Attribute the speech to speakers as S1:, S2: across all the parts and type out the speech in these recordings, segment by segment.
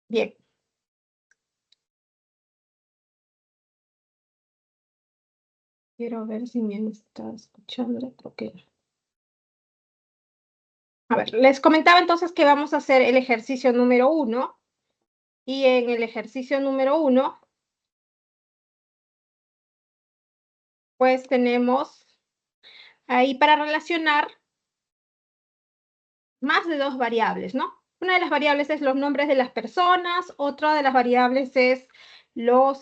S1: Bien. Quiero ver si me está escuchando, porque... A ver, les comentaba entonces que vamos a hacer el ejercicio número 1. Y en el ejercicio número 1, pues tenemos ahí para relacionar más de 2 variables, ¿no? Una de las variables es los nombres de las personas, otra de las variables es los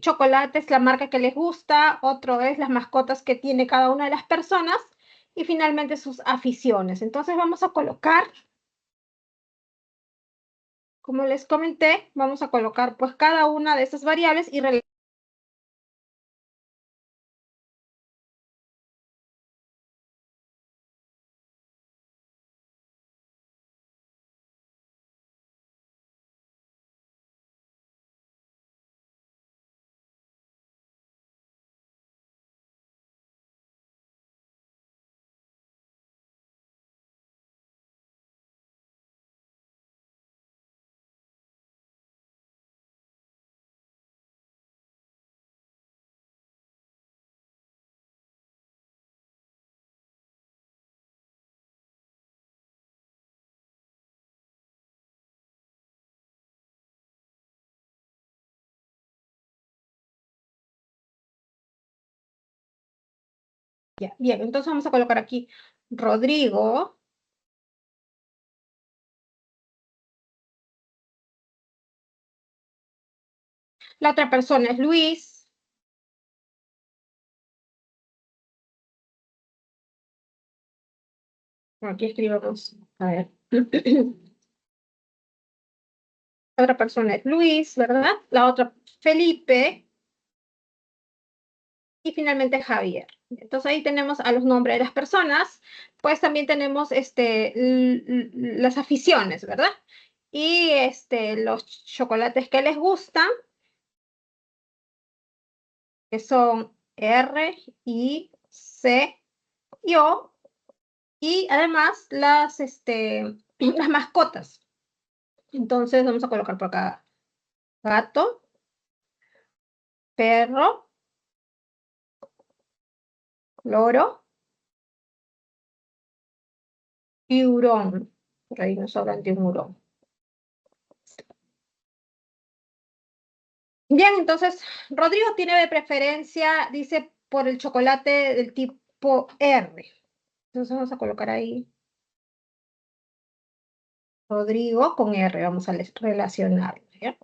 S1: chocolates, la marca que les gusta, otro es las mascotas que tiene cada una de las personas y finalmente sus aficiones. Entonces vamos a colocar, como les comenté, vamos a colocar pues cada una de esas variables y ya, bien, entonces vamos a colocar aquí Rodrigo. La otra persona es Luis. Aquí escribimos, a ver. La otra persona es Luis, ¿verdad? La otra, Felipe. Y finalmente Javier. Entonces ahí tenemos a los nombres de las personas. Pues también tenemos las aficiones, ¿verdad? Y los chocolates que les gustan, que son R, I, C y O. Y además las mascotas. Entonces vamos a colocar por acá gato, perro, loro y hurón. Por ahí nos sobra un hurón. Bien, entonces Rodrigo tiene de preferencia, dice, por el chocolate del tipo R. Entonces vamos a colocar ahí Rodrigo con R, vamos a relacionarlo, ¿ya?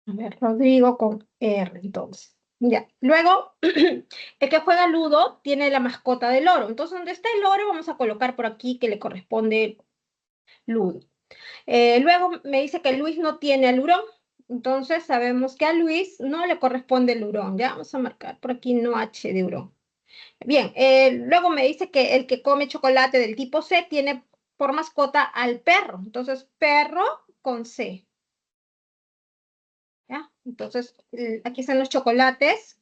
S1: A ver, Rodrigo con R, entonces. Ya. Luego, el que juega Ludo tiene la mascota del loro. Entonces, donde está el loro, vamos a colocar por aquí que le corresponde Ludo. Luego me dice que Luis no tiene el hurón. Entonces, sabemos que a Luis no le corresponde el hurón. Ya vamos a marcar por aquí no H de hurón. Bien, luego me dice que el que come chocolate del tipo C tiene por mascota al perro. Entonces, perro con C. ¿Ya? Entonces, aquí están los chocolates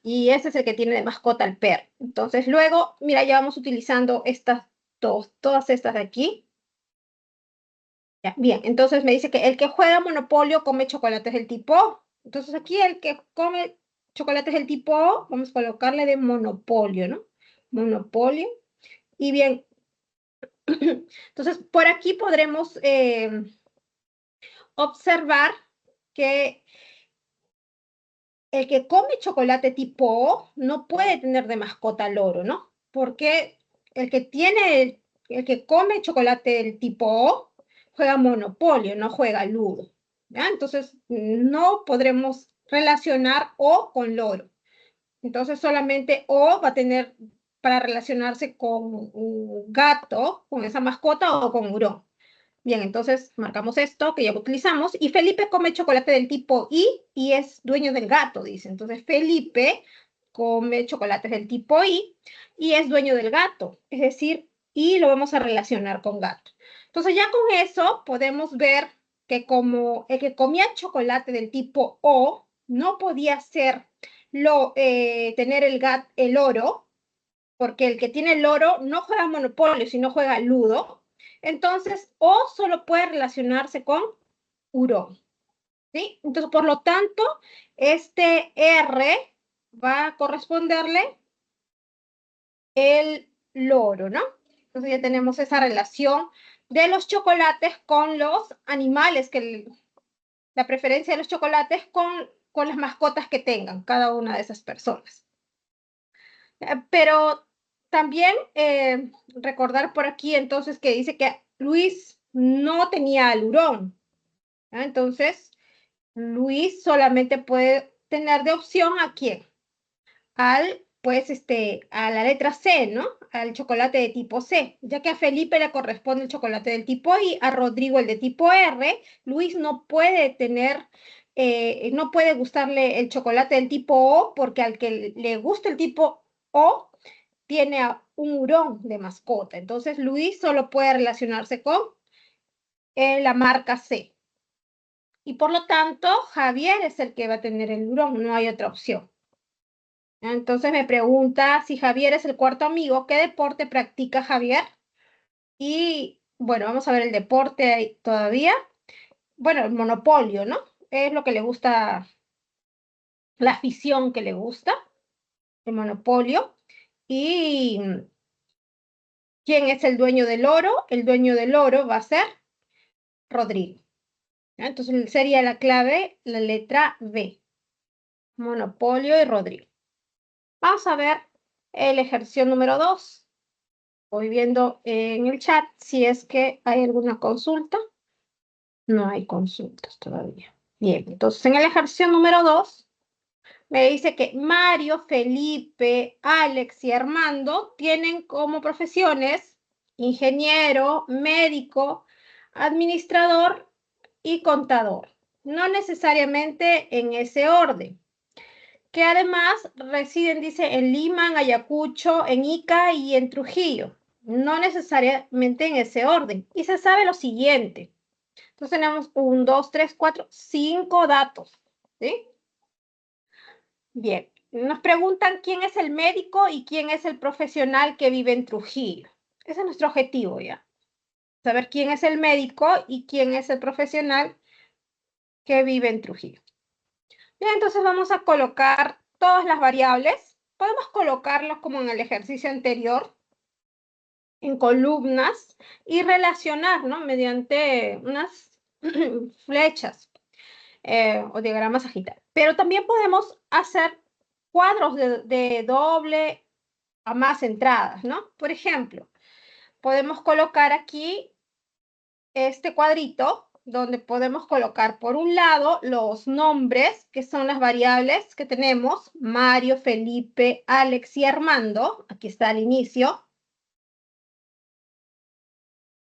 S1: y ese es el que tiene de mascota al perro. Entonces, luego, mira, ya vamos utilizando estas dos, todas estas de aquí. Ya, bien, entonces me dice que el que juega Monopolio come chocolates del tipo O. Entonces, aquí el que come chocolates del tipo O, vamos a colocarle de Monopolio, ¿no? Monopolio. Y bien, entonces por aquí podremos observar que el que come chocolate tipo O no puede tener de mascota loro, ¿no? Porque el que come chocolate del tipo O juega Monopolio, no juega Ludo. ¿Ya? Entonces no podremos relacionar O con loro. Entonces solamente O va a tener para relacionarse con un gato, con esa mascota o con hurón. Bien, entonces marcamos esto que ya utilizamos. Y Felipe come chocolate del tipo I y es dueño del gato, dice. Entonces Felipe come chocolates del tipo I y es dueño del gato. Es decir, I lo vamos a relacionar con gato. Entonces ya con eso podemos ver que como el que comía chocolate del tipo O no podía tener el oro, porque el que tiene el oro no juega Monopolio, sino juega Ludo. Entonces, O solo puede relacionarse con hurón, ¿sí? Entonces, por lo tanto, este R va a corresponderle el loro, ¿no? Entonces ya tenemos esa relación de los chocolates con los animales, la preferencia de los chocolates con las mascotas que tengan cada una de esas personas. Pero también recordar por aquí entonces que dice que Luis no tenía al hurón. Entonces, Luis solamente puede tener de opción ¿a quién? A la letra C, ¿no? Al chocolate de tipo C, ya que a Felipe le corresponde el chocolate del tipo I, a Rodrigo el de tipo R, Luis no puede no puede gustarle el chocolate del tipo O, porque al que le gusta el tipo O, tiene un hurón de mascota. Entonces, Luis solo puede relacionarse con la marca C. Y por lo tanto, Javier es el que va a tener el hurón, no hay otra opción. Entonces me pregunta si Javier es el cuarto amigo, ¿qué deporte practica Javier? Y bueno, vamos a ver el deporte ahí todavía. Bueno, el monopolio, ¿no? Es lo que le gusta, la afición que le gusta, el monopolio. ¿Y quién es el dueño del oro? El dueño del oro va a ser Rodrigo. Entonces sería la clave, la letra B. Monopolio y Rodrigo. Vamos a ver el ejercicio número 2. Voy viendo en el chat si es que hay alguna consulta. No hay consultas todavía. Bien, entonces en el ejercicio número 2 me dice que Mario, Felipe, Alex y Armando tienen como profesiones ingeniero, médico, administrador y contador. No necesariamente en ese orden. Que además residen, dice, en Lima, en Ayacucho, en Ica y en Trujillo. No necesariamente en ese orden. Y se sabe lo siguiente. Entonces tenemos 1, 2, 3, 4, 5 datos. ¿Sí? Bien. Nos preguntan quién es el médico y quién es el profesional que vive en Trujillo. Ese es nuestro objetivo ya. Saber quién es el médico y quién es el profesional que vive en Trujillo. Bien, entonces vamos a colocar todas las variables. Podemos colocarlas como en el ejercicio anterior, en columnas, y relacionar, ¿no? Mediante unas flechas o diagramas agitados. Pero también podemos hacer cuadros de doble a más entradas, ¿no? Por ejemplo, podemos colocar aquí este cuadrito donde podemos colocar por un lado los nombres, que son las variables que tenemos, Mario, Felipe, Alex y Armando. Aquí está al inicio.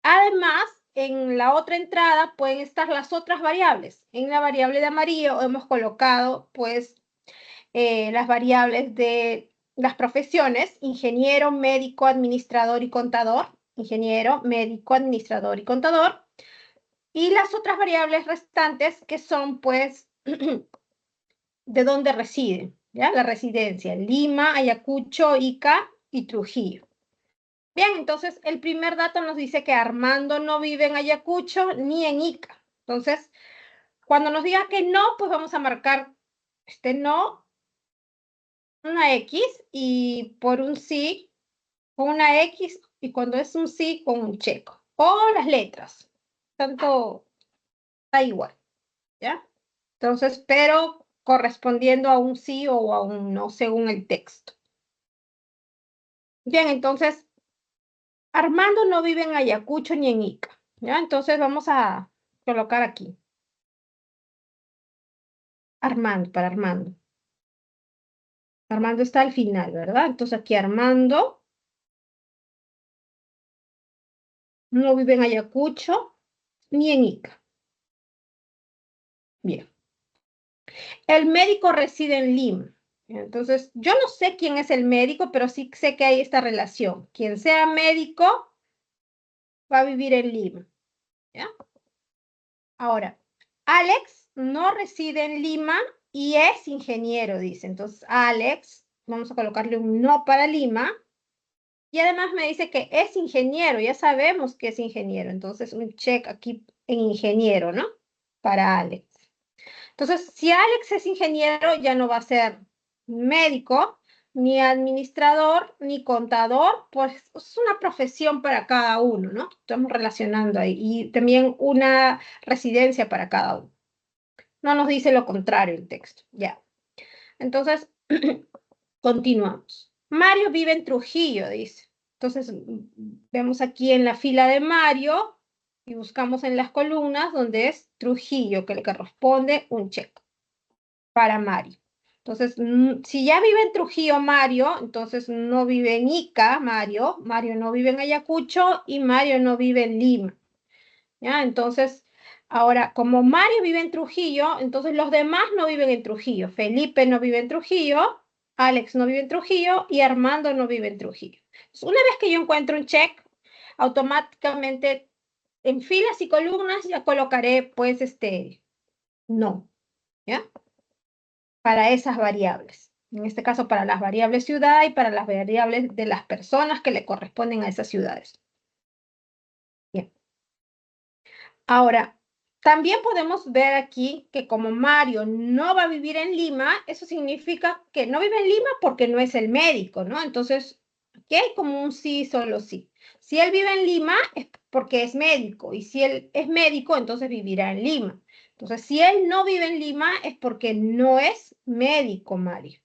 S1: Además, en la otra entrada pueden estar las otras variables. En la variable de amarillo hemos colocado, pues, las variables de las profesiones, ingeniero, médico, administrador y contador. Ingeniero, médico, administrador y contador. Y las otras variables restantes que son, pues, de dónde residen, ¿ya? La residencia, Lima, Ayacucho, Ica y Trujillo. Bien, entonces el primer dato nos dice que Armando no vive en Ayacucho ni en Ica. Entonces, cuando nos diga que no, pues vamos a marcar este no, una X, y por un sí, con una X, y cuando es un sí, con un checo. O las letras, tanto da igual, ¿ya? Entonces, pero correspondiendo a un sí o a un no según el texto. Bien, entonces, Armando no vive en Ayacucho ni en Ica, ¿ya? Entonces vamos a colocar aquí. Armando, para Armando. Armando está al final, ¿verdad? Entonces aquí Armando no vive en Ayacucho ni en Ica. Bien. El médico reside en Lima. Entonces, yo no sé quién es el médico, pero sí sé que hay esta relación. Quien sea médico va a vivir en Lima, ¿ya? Ahora, Alex no reside en Lima y es ingeniero, dice. Entonces, Alex, vamos a colocarle un no para Lima. Y además me dice que es ingeniero, ya sabemos que es ingeniero. Entonces, un check aquí en ingeniero, ¿no? Para Alex. Entonces, si Alex es ingeniero, ya no va a ser médico, ni administrador, ni contador, pues es una profesión para cada uno, ¿no? Estamos relacionando ahí. Y también una residencia para cada uno. No nos dice lo contrario el texto, ya. Entonces, continuamos. Mario vive en Trujillo, dice. Entonces, vemos aquí en la fila de Mario y buscamos en las columnas donde es Trujillo, que le corresponde un check para Mario. Entonces, si ya vive en Trujillo Mario, entonces no vive en Ica Mario, Mario no vive en Ayacucho y Mario no vive en Lima. ¿Ya? Entonces, ahora, como Mario vive en Trujillo, entonces los demás no viven en Trujillo. Felipe no vive en Trujillo, Alex no vive en Trujillo y Armando no vive en Trujillo. Entonces, una vez que yo encuentro un check, automáticamente en filas y columnas ya colocaré, pues, no, ¿ya? Para esas variables. En este caso, para las variables ciudad y para las variables de las personas que le corresponden a esas ciudades. Bien. Ahora, también podemos ver aquí que como Mario no va a vivir en Lima, eso significa que no vive en Lima porque no es el médico, ¿no? Entonces, aquí hay como un sí, solo sí. Si él vive en Lima es porque es médico y si él es médico, entonces vivirá en Lima. Entonces, si él no vive en Lima es porque no es médico, Mario.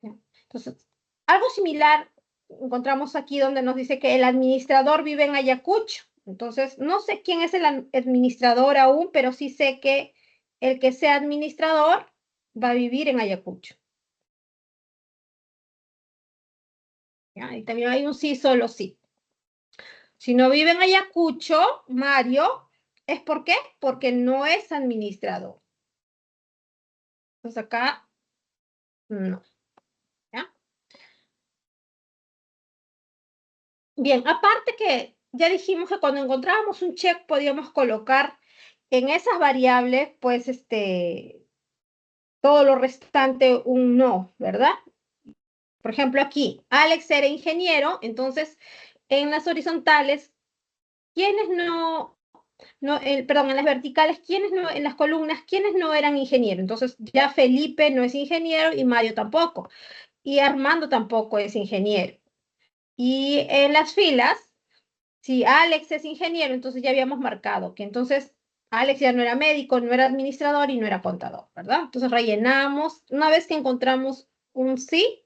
S1: ¿Ya? Entonces, algo similar encontramos aquí donde nos dice que el administrador vive en Ayacucho. Entonces, no sé quién es el administrador aún, pero sí sé que el que sea administrador va a vivir en Ayacucho. ¿Ya? Y también hay un sí, solo sí. Si no vive en Ayacucho, Mario, ¿es por qué? Porque no es administrador. Entonces acá, no. ¿Ya? Bien, aparte que ya dijimos que cuando encontrábamos un check podíamos colocar en esas variables, pues, todo lo restante un no, ¿verdad? Por ejemplo, aquí, Alex era ingeniero, entonces, en las horizontales, ¿quiénes perdón, en las verticales, ¿quiénes no, en las columnas, ¿quiénes no eran ingenieros? Entonces, ya Felipe no es ingeniero y Mario tampoco, y Armando tampoco es ingeniero. Y en las filas, si Alex es ingeniero, entonces ya habíamos marcado que entonces Alex ya no era médico, no era administrador y no era contador, ¿verdad? Entonces rellenamos, una vez que encontramos un sí,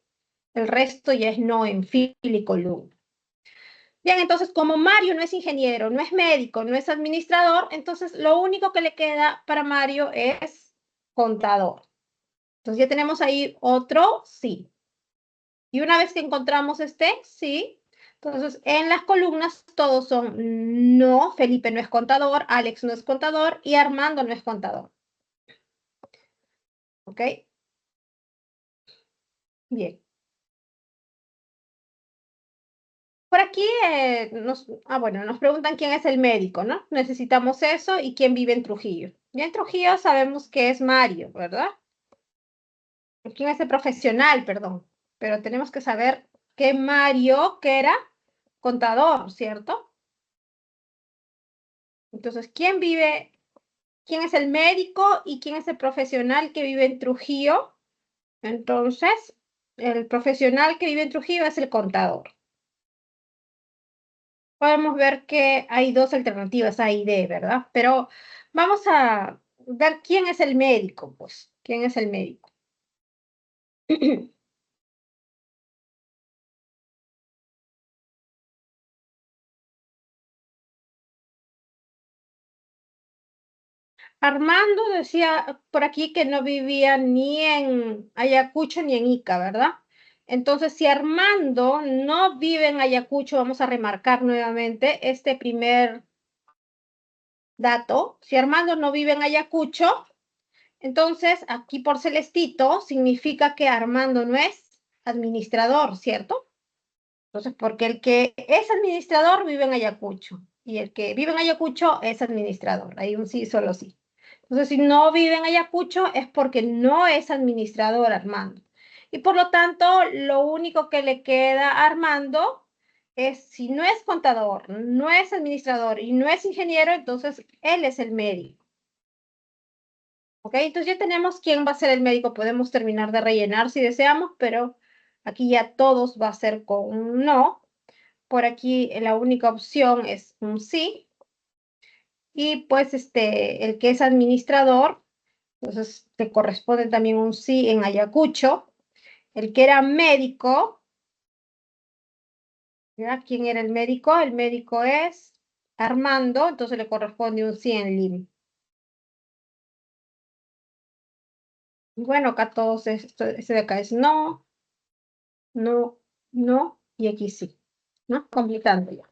S1: el resto ya es no en fila y columna. Bien, entonces como Mario no es ingeniero, no es médico, no es administrador, entonces lo único que le queda para Mario es contador. Entonces ya tenemos ahí otro sí. Y una vez que encontramos este sí, entonces en las columnas todos son no, Felipe no es contador, Alex no es contador y Armando no es contador. ¿Ok? Bien. Por aquí bueno, nos preguntan quién es el médico, ¿no? Necesitamos eso y quién vive en Trujillo. Ya en Trujillo sabemos que es Mario, ¿verdad? ¿Quién es el profesional, perdón? Pero tenemos que saber que Mario, que era contador, ¿cierto? Entonces, quién es el médico y quién es el profesional que vive en Trujillo? Entonces, el profesional que vive en Trujillo es el contador. Podemos ver que hay dos alternativas, A y D, ¿verdad? Pero vamos a ver quién es el médico, pues. ¿Quién es el médico? Armando decía por aquí que no vivía ni en Ayacucho ni en Ica, ¿verdad? Entonces, si Armando no vive en Ayacucho, vamos a remarcar nuevamente este primer dato. Si Armando no vive en Ayacucho, entonces aquí por Celestito significa que Armando no es administrador, ¿cierto? Entonces, porque el que es administrador vive en Ayacucho y el que vive en Ayacucho es administrador. Hay un sí, solo sí. Entonces, si no vive en Ayacucho es porque no es administrador Armando. Y por lo tanto, lo único que le queda a Armando es, si no es contador, no es administrador y no es ingeniero, entonces él es el médico. ¿Ok? Entonces ya tenemos quién va a ser el médico. Podemos terminar de rellenar si deseamos, pero aquí ya todos va a ser con un no. Por aquí la única opción es un sí. Y pues el que es administrador, entonces te corresponde también un sí en Ayacucho. El que era médico, ¿ya? ¿Quién era el médico? El médico es Armando, entonces le corresponde un sí en Lima. Bueno, acá todos, este de acá es no, no, no, y aquí sí, ¿no? Completando ya.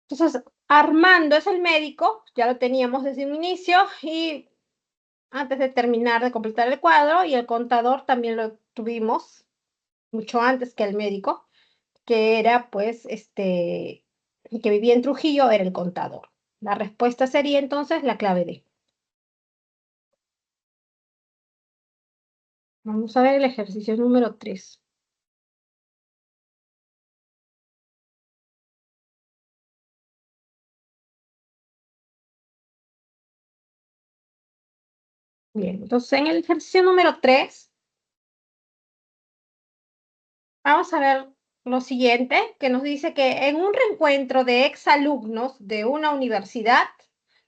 S1: Entonces, Armando es el médico, ya lo teníamos desde un inicio, y antes de terminar de completar el cuadro, y el contador también lo tuvimos mucho antes que el médico, que era pues el que vivía en Trujillo era el contador. La respuesta sería entonces la clave D. Vamos a ver el ejercicio número 3. Bien, entonces en el ejercicio número 3 vamos a ver lo siguiente, que nos dice que en un reencuentro de exalumnos de una universidad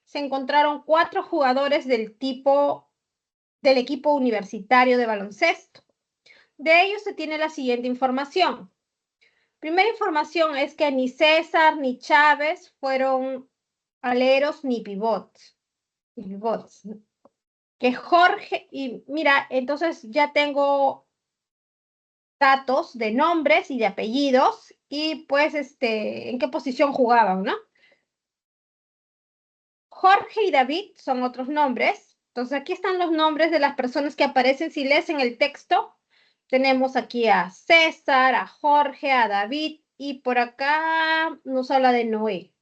S1: se encontraron 4 jugadores del equipo universitario de baloncesto. De ellos se tiene la siguiente información. Primera información es que ni César ni Chávez fueron aleros ni pivots. Que Jorge, y mira, entonces ya tengo datos de nombres y de apellidos y pues en qué posición jugaban, ¿no? Jorge y David son otros nombres. Entonces aquí están los nombres de las personas que aparecen. Si lees en el texto, tenemos aquí a César, a Jorge, a David y por acá nos habla de Noé.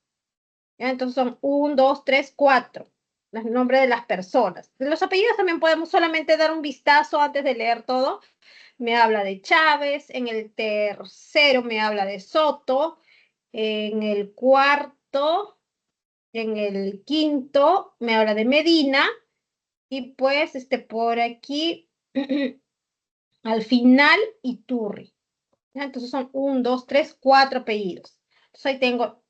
S1: ¿Ya? Entonces son 1, 2, 3, 4 los nombres de las personas. De los apellidos también podemos solamente dar un vistazo antes de leer todo. Me habla de Chávez, en el tercero me habla de Soto, en el cuarto, en el quinto me habla de Medina y pues por aquí al final Iturri. ¿Ya? Entonces son 1, 2, 3, 4 apellidos. Entonces ahí tengo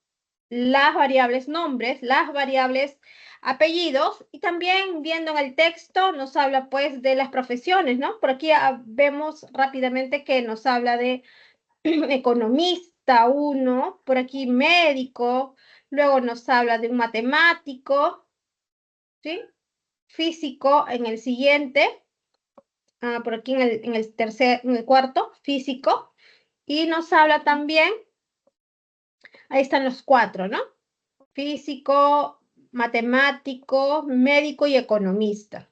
S1: las variables nombres, las variables apellidos y también viendo en el texto nos habla pues de las profesiones, ¿no? Por aquí vemos rápidamente que nos habla de economista uno, por aquí médico, luego nos habla de un matemático, ¿sí? Físico en el siguiente, por aquí en el cuarto, físico, y nos habla también, ahí están los 4, ¿no? Físico, matemático, médico y economista,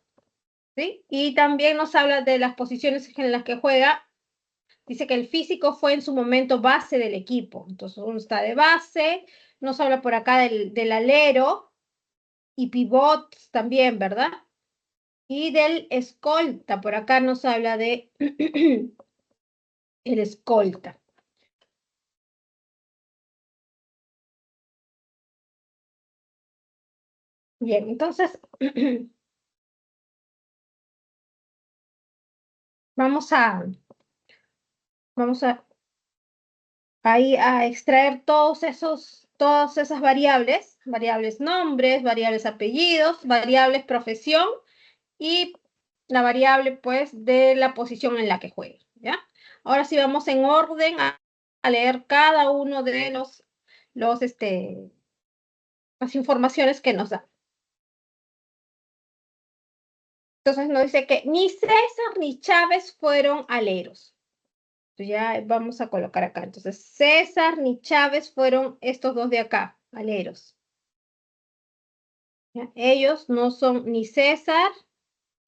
S1: ¿sí? Y también nos habla de las posiciones en las que juega. Dice que el físico fue en su momento base del equipo. Entonces uno está de base, nos habla por acá del alero y pivot también, ¿verdad? Y del escolta, por acá nos habla de el escolta. Bien, entonces vamos a, vamos a ahí a extraer todas esas variables, variables nombres, variables apellidos, variables profesión y la variable pues de la posición en la que juegue, ¿ya? Ahora sí vamos en orden a leer cada uno de las informaciones que nos da. Entonces nos dice que ni César ni Chávez fueron aleros. Entonces ya vamos a colocar acá. Entonces César ni Chávez fueron estos dos de acá, aleros. ¿Ya? Ellos no son ni César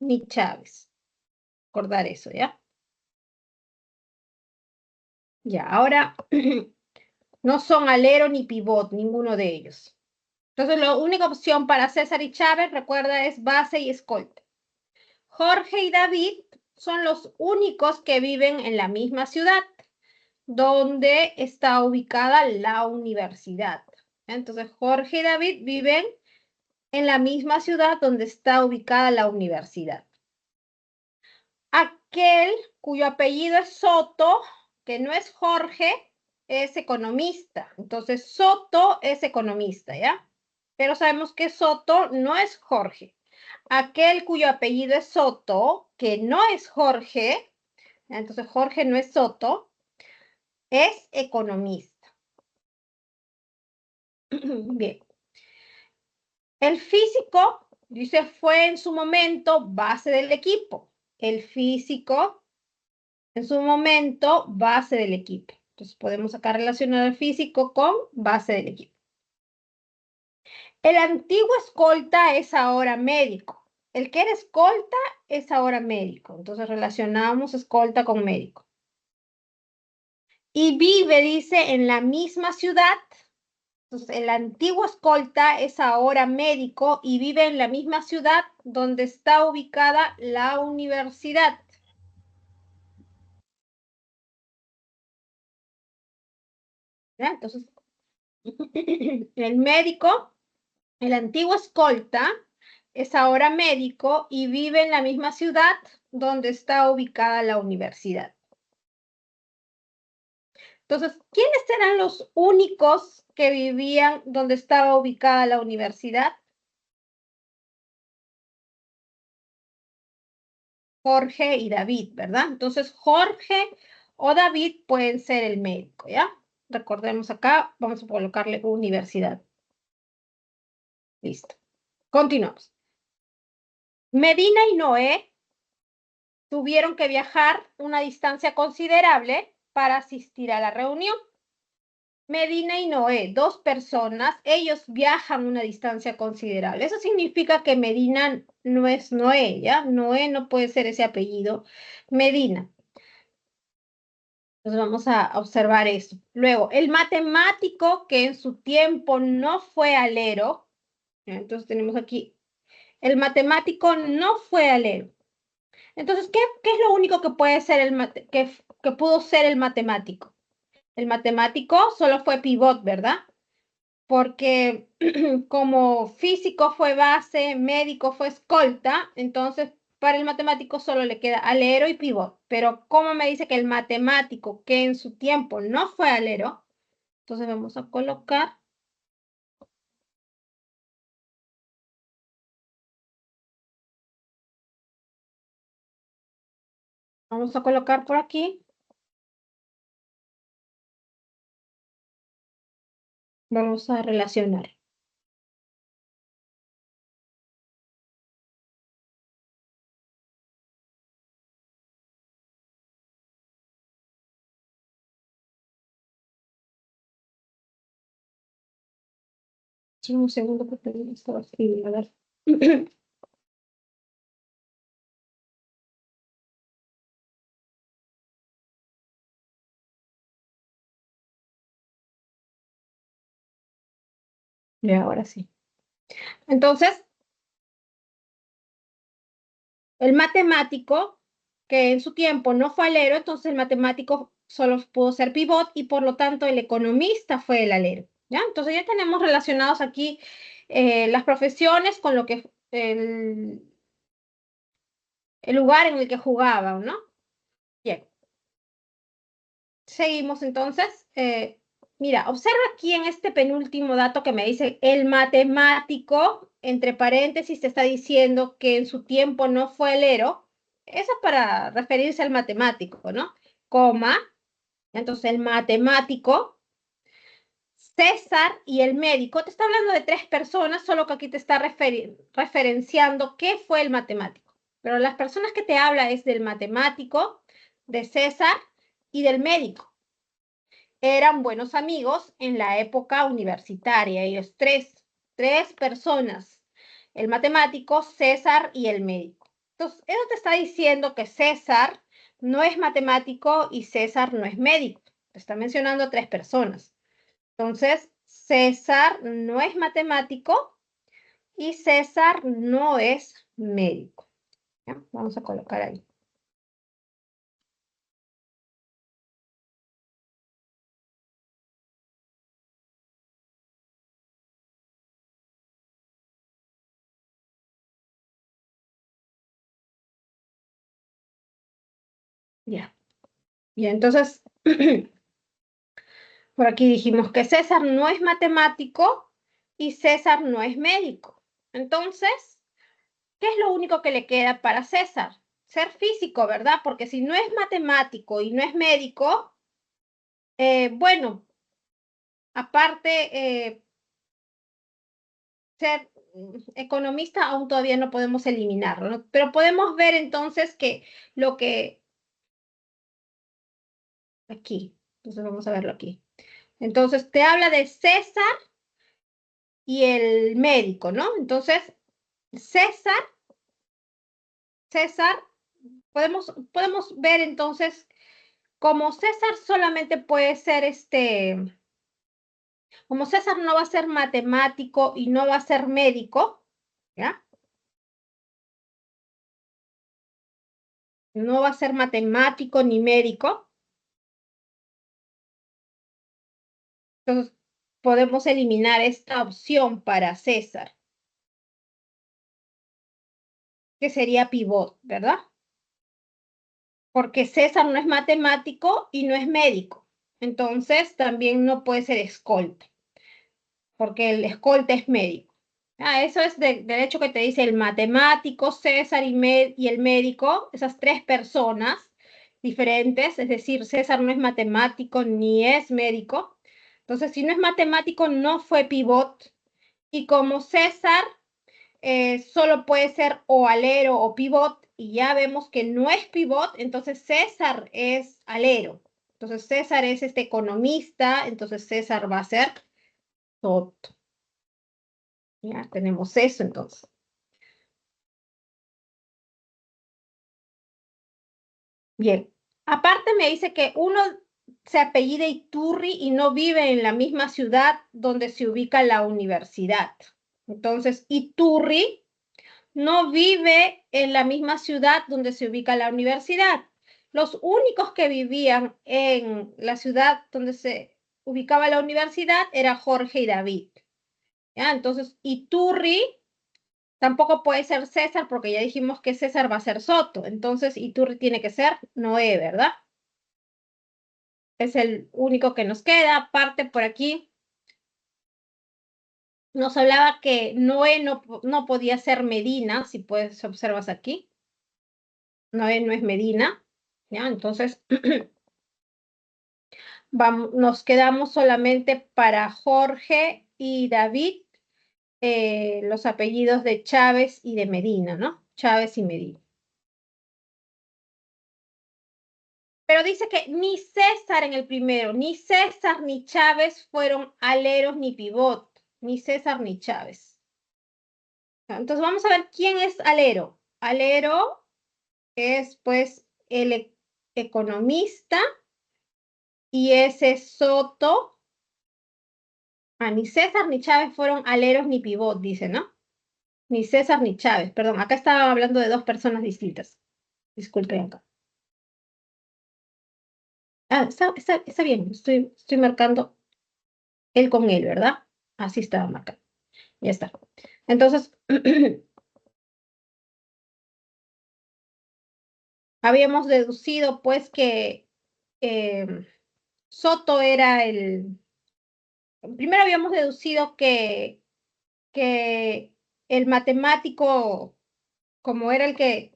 S1: ni Chávez. Recordar eso, ¿ya? Ya, ahora No son alero ni pivot, ninguno de ellos. Entonces, la única opción para César y Chávez, recuerda, es base y escolta. Jorge y David son los únicos que viven en la misma ciudad, donde está ubicada la universidad. Entonces, Jorge y David viven en la misma ciudad donde está ubicada la universidad. Aquel cuyo apellido es Soto, que no es Jorge, es economista. Entonces, Soto es economista, ¿ya? Pero sabemos que Soto no es Jorge. Aquel cuyo apellido es Soto, que no es Jorge, entonces Jorge no es Soto, es economista. Bien. El físico, dice, fue en su momento base del equipo. El físico, en su momento, base del equipo. Entonces podemos sacar relacionado el físico con base del equipo. El antiguo escolta es ahora médico. El que era escolta es ahora médico. Entonces relacionamos escolta con médico. Y vive, dice, en la misma ciudad. Entonces, el antiguo escolta es ahora médico y vive en la misma ciudad donde está ubicada la universidad. ¿Ya? Entonces, el médico, el antiguo escolta, es ahora médico y vive en la misma ciudad donde está ubicada la universidad. Entonces, ¿quiénes eran los únicos que vivían donde estaba ubicada la universidad? Jorge y David, ¿verdad? Entonces, Jorge o David pueden ser el médico, ¿ya? Recordemos acá, vamos a colocarle universidad. Listo. Continuamos. Medina y Noé tuvieron que viajar una distancia considerable para asistir a la reunión. Medina y Noé, dos personas, ellos viajan una distancia considerable. Eso significa que Medina no es Noé, ¿ya? Noé no puede ser ese apellido. Medina. Entonces vamos a observar eso. Luego, el matemático que en su tiempo no fue alero. Entonces tenemos aquí, el matemático no fue alero. Entonces, ¿qué es lo único que puede ser que pudo ser el matemático? El matemático solo fue pivot, ¿verdad? Porque como físico fue base, médico fue escolta, entonces para el matemático solo le queda alero y pivot. Pero como me dice que el matemático que en su tiempo no fue alero, entonces vamos a colocar por aquí, vamos a relacionar. Sí, un segundo porque estaba escribiendo, a ver. Y ahora sí. Entonces, el matemático, que en su tiempo no fue alero, entonces el matemático solo pudo ser pivot y por lo tanto el economista fue el alero. ¿Ya? Entonces ya tenemos relacionados aquí las profesiones con lo que el lugar en el que jugaban, ¿no? Bien, seguimos entonces. Mira, observa aquí en este penúltimo dato que me dice el matemático, entre paréntesis, te está diciendo que en su tiempo no fue alero. Eso es para referirse al matemático, ¿no? Coma. Entonces, el matemático, César y el médico, te está hablando de tres personas, solo que aquí te está referenciando qué fue el matemático. Pero las personas que te habla es del matemático, de César y del médico. Eran buenos amigos en la época universitaria, ellos tres personas, el matemático, César y el médico. Entonces, eso te está diciendo que César no es matemático y César no es médico. Te está mencionando a tres personas. Entonces, César no es matemático y César no es médico. ¿Ya? Vamos a colocar ahí. Ya. Y entonces, por aquí dijimos que César no es matemático y César no es médico. Entonces, ¿qué es lo único que le queda para César? Ser físico, ¿verdad? Porque si no es matemático y no es médico, bueno, aparte, ser economista aún todavía no podemos eliminarlo, ¿no? Pero podemos ver entonces que lo que aquí, entonces vamos a verlo aquí. Entonces te habla de César y el médico, ¿no? Entonces, César, César, podemos ver entonces como César solamente puede ser como César no va a ser matemático y no va a ser médico, ¿ya? No va a ser matemático ni médico. Entonces, podemos eliminar esta opción para César, que sería pivot, ¿verdad? Porque César no es matemático y no es médico. Entonces, también no puede ser escolta, porque el escolta es médico. Eso es del hecho que te dice el matemático, César y el médico, esas tres personas diferentes, es decir, César no es matemático ni es médico. Entonces, si no es matemático, no fue pivot. Y como César solo puede ser o alero o pivot, y ya vemos que no es pivot, entonces César es alero. Entonces César es este economista, entonces César va a ser Soto. Ya tenemos eso entonces. Bien. Aparte me dice que uno se apellida Iturri y no vive en la misma ciudad donde se ubica la universidad. Entonces, Iturri no vive en la misma ciudad donde se ubica la universidad. Los únicos que vivían en la ciudad donde se ubicaba la universidad era Jorge y David. ¿Ya? Entonces, Iturri tampoco puede ser César porque ya dijimos que César va a ser Soto. Entonces, Iturri tiene que ser Noé, ¿verdad? Es el único que nos queda. Aparte, por aquí nos hablaba que Noé no podía ser Medina, si puedes observas aquí. Noé no es Medina. ¿Ya? Entonces, nos quedamos solamente para Jorge y David, los apellidos de Chávez y de Medina, ¿no? Chávez y Medina. Pero dice que ni César en el primero, ni César ni Chávez fueron aleros ni pivot, ni César ni Chávez. Entonces vamos a ver quién es alero. Alero es pues el economista y ese Soto. Ni César ni Chávez fueron aleros ni pivot, dice, ¿no? Ni César ni Chávez, perdón, acá estaba hablando de dos personas distintas. Disculpen acá. Está bien, estoy marcando él con él, ¿verdad? Así estaba marcando. Ya está. Entonces, habíamos deducido pues que eh, Soto era el... Primero habíamos deducido que el matemático, como era el que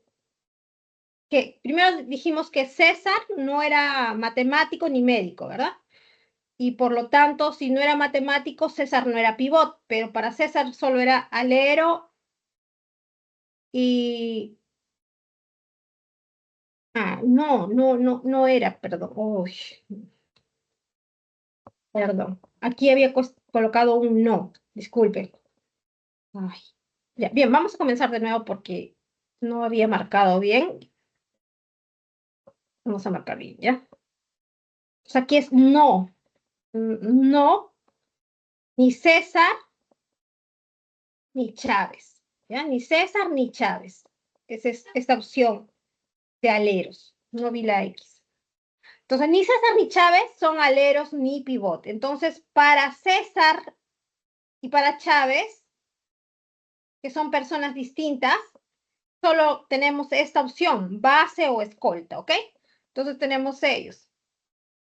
S1: primero dijimos que César no era matemático ni médico, ¿verdad? Y por lo tanto, si no era matemático, César no era pivot, pero para César solo era alero y... no era, perdón. Uy, perdón. Aquí había colocado un no, disculpe. Ay, ya, bien, vamos a comenzar de nuevo porque no había marcado bien. Vamos a marcar bien, ¿ya? O sea, aquí es no. No. Ni César ni Chávez, ¿ya? Ni César ni Chávez. Esa es esta opción de aleros. No vi la X. Entonces, ni César ni Chávez son aleros ni pivote. Entonces, para César y para Chávez, que son personas distintas, solo tenemos esta opción, base o escolta, ¿ok? Entonces tenemos ellos.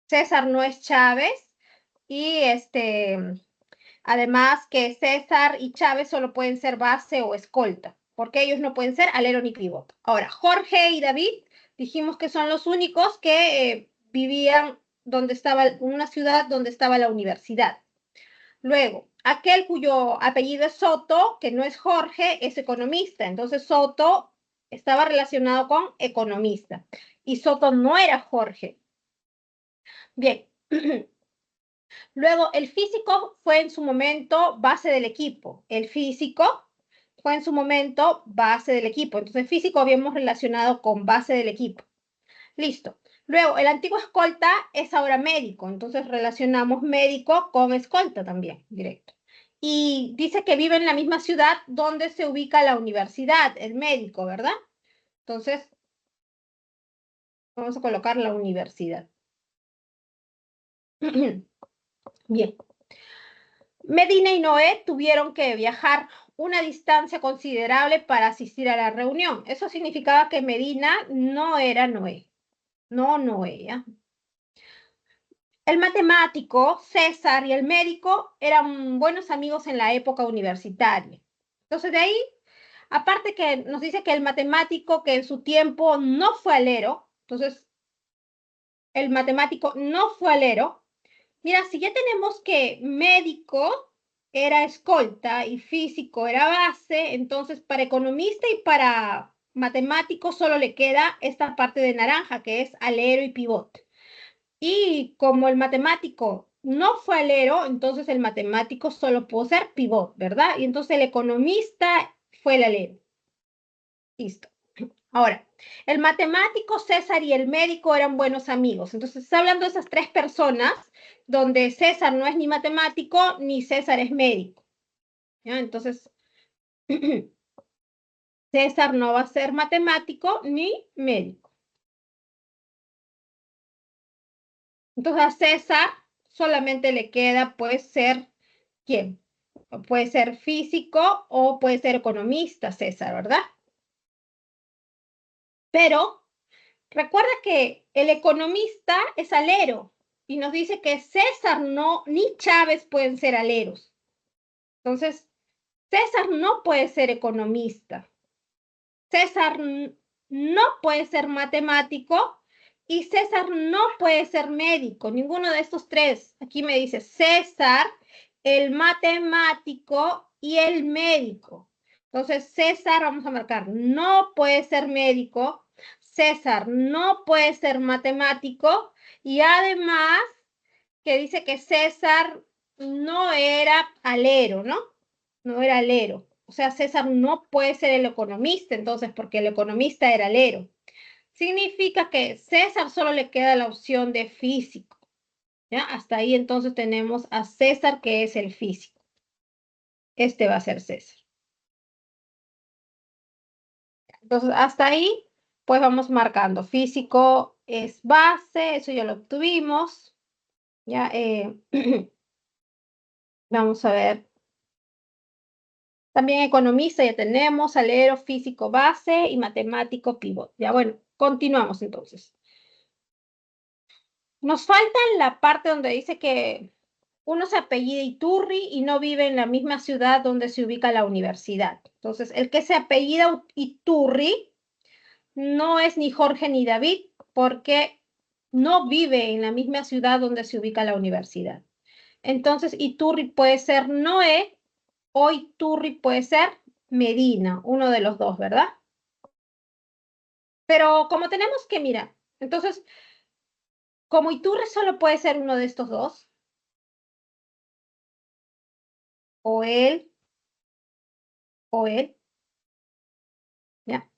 S1: César no es Chávez y además que César y Chávez solo pueden ser base o escolta, porque ellos no pueden ser alero ni pivote. Ahora, Jorge y David dijimos que son los únicos que vivían donde estaba, en una ciudad donde estaba la universidad. Luego, aquel cuyo apellido es Soto, que no es Jorge, es economista. Entonces, Soto estaba relacionado con economista. Y Soto no era Jorge. Bien. Luego, el físico fue en su momento base del equipo. El físico fue en su momento base del equipo. Entonces, físico habíamos relacionado con base del equipo. Listo. Luego, el antiguo escolta es ahora médico. Entonces, relacionamos médico con escolta también, directo. Y dice que vive en la misma ciudad donde se ubica la universidad, el médico, ¿verdad? Entonces, vamos a colocar la universidad. Bien. Medina y Noé tuvieron que viajar una distancia considerable para asistir a la reunión. Eso significaba que Medina no era Noé. No Noé, ¿ya? El matemático, César y el médico eran buenos amigos en la época universitaria. Entonces, de ahí, aparte que nos dice que el matemático que en su tiempo no fue alero, entonces el matemático no fue alero. Mira, si ya tenemos que médico era escolta y físico era base, entonces para economista y para matemático solo le queda esta parte de naranja, que es alero y pivote. Y como el matemático no fue alero, entonces el matemático solo pudo ser pivot, ¿verdad? Y entonces el economista fue el alero. Listo. Ahora, el matemático, César y el médico eran buenos amigos. Entonces, está hablando de esas tres personas donde César no es ni matemático ni César es médico. ¿Ya? Entonces, César no va a ser matemático ni médico. Entonces, a César solamente le queda, pues, ser ¿quién? Puede ser físico o puede ser economista, César, ¿verdad? Pero recuerda que el economista es alero y nos dice que César no, ni Chávez pueden ser aleros. Entonces, César no puede ser economista. César no puede ser matemático y César no puede ser médico. Ninguno de estos tres. Aquí me dice César, el matemático y el médico. Entonces, César, vamos a marcar, no puede ser médico. César no puede ser matemático y además que dice que César no era alero, ¿no? No era alero. O sea, César no puede ser el economista, entonces, porque el economista era alero. Significa que César solo le queda la opción de físico. ¿Ya? Hasta ahí entonces tenemos a César, que es el físico. Este va a ser César. Entonces, hasta ahí, pues vamos marcando. Físico es base, eso ya lo obtuvimos. Ya, vamos a ver. También economista ya tenemos, alero, físico base y matemático pivot. Ya bueno, continuamos entonces. Nos falta la parte donde dice que uno se apellida Iturri y no vive en la misma ciudad donde se ubica la universidad. Entonces, el que se apellida Iturri no es ni Jorge ni David porque no vive en la misma ciudad donde se ubica la universidad. Entonces, Iturri puede ser Noé o Iturri puede ser Medina, uno de los dos, ¿verdad? Pero como tenemos que, mira, entonces, como Iturri solo puede ser uno de estos dos, o él, o él, ¿ya?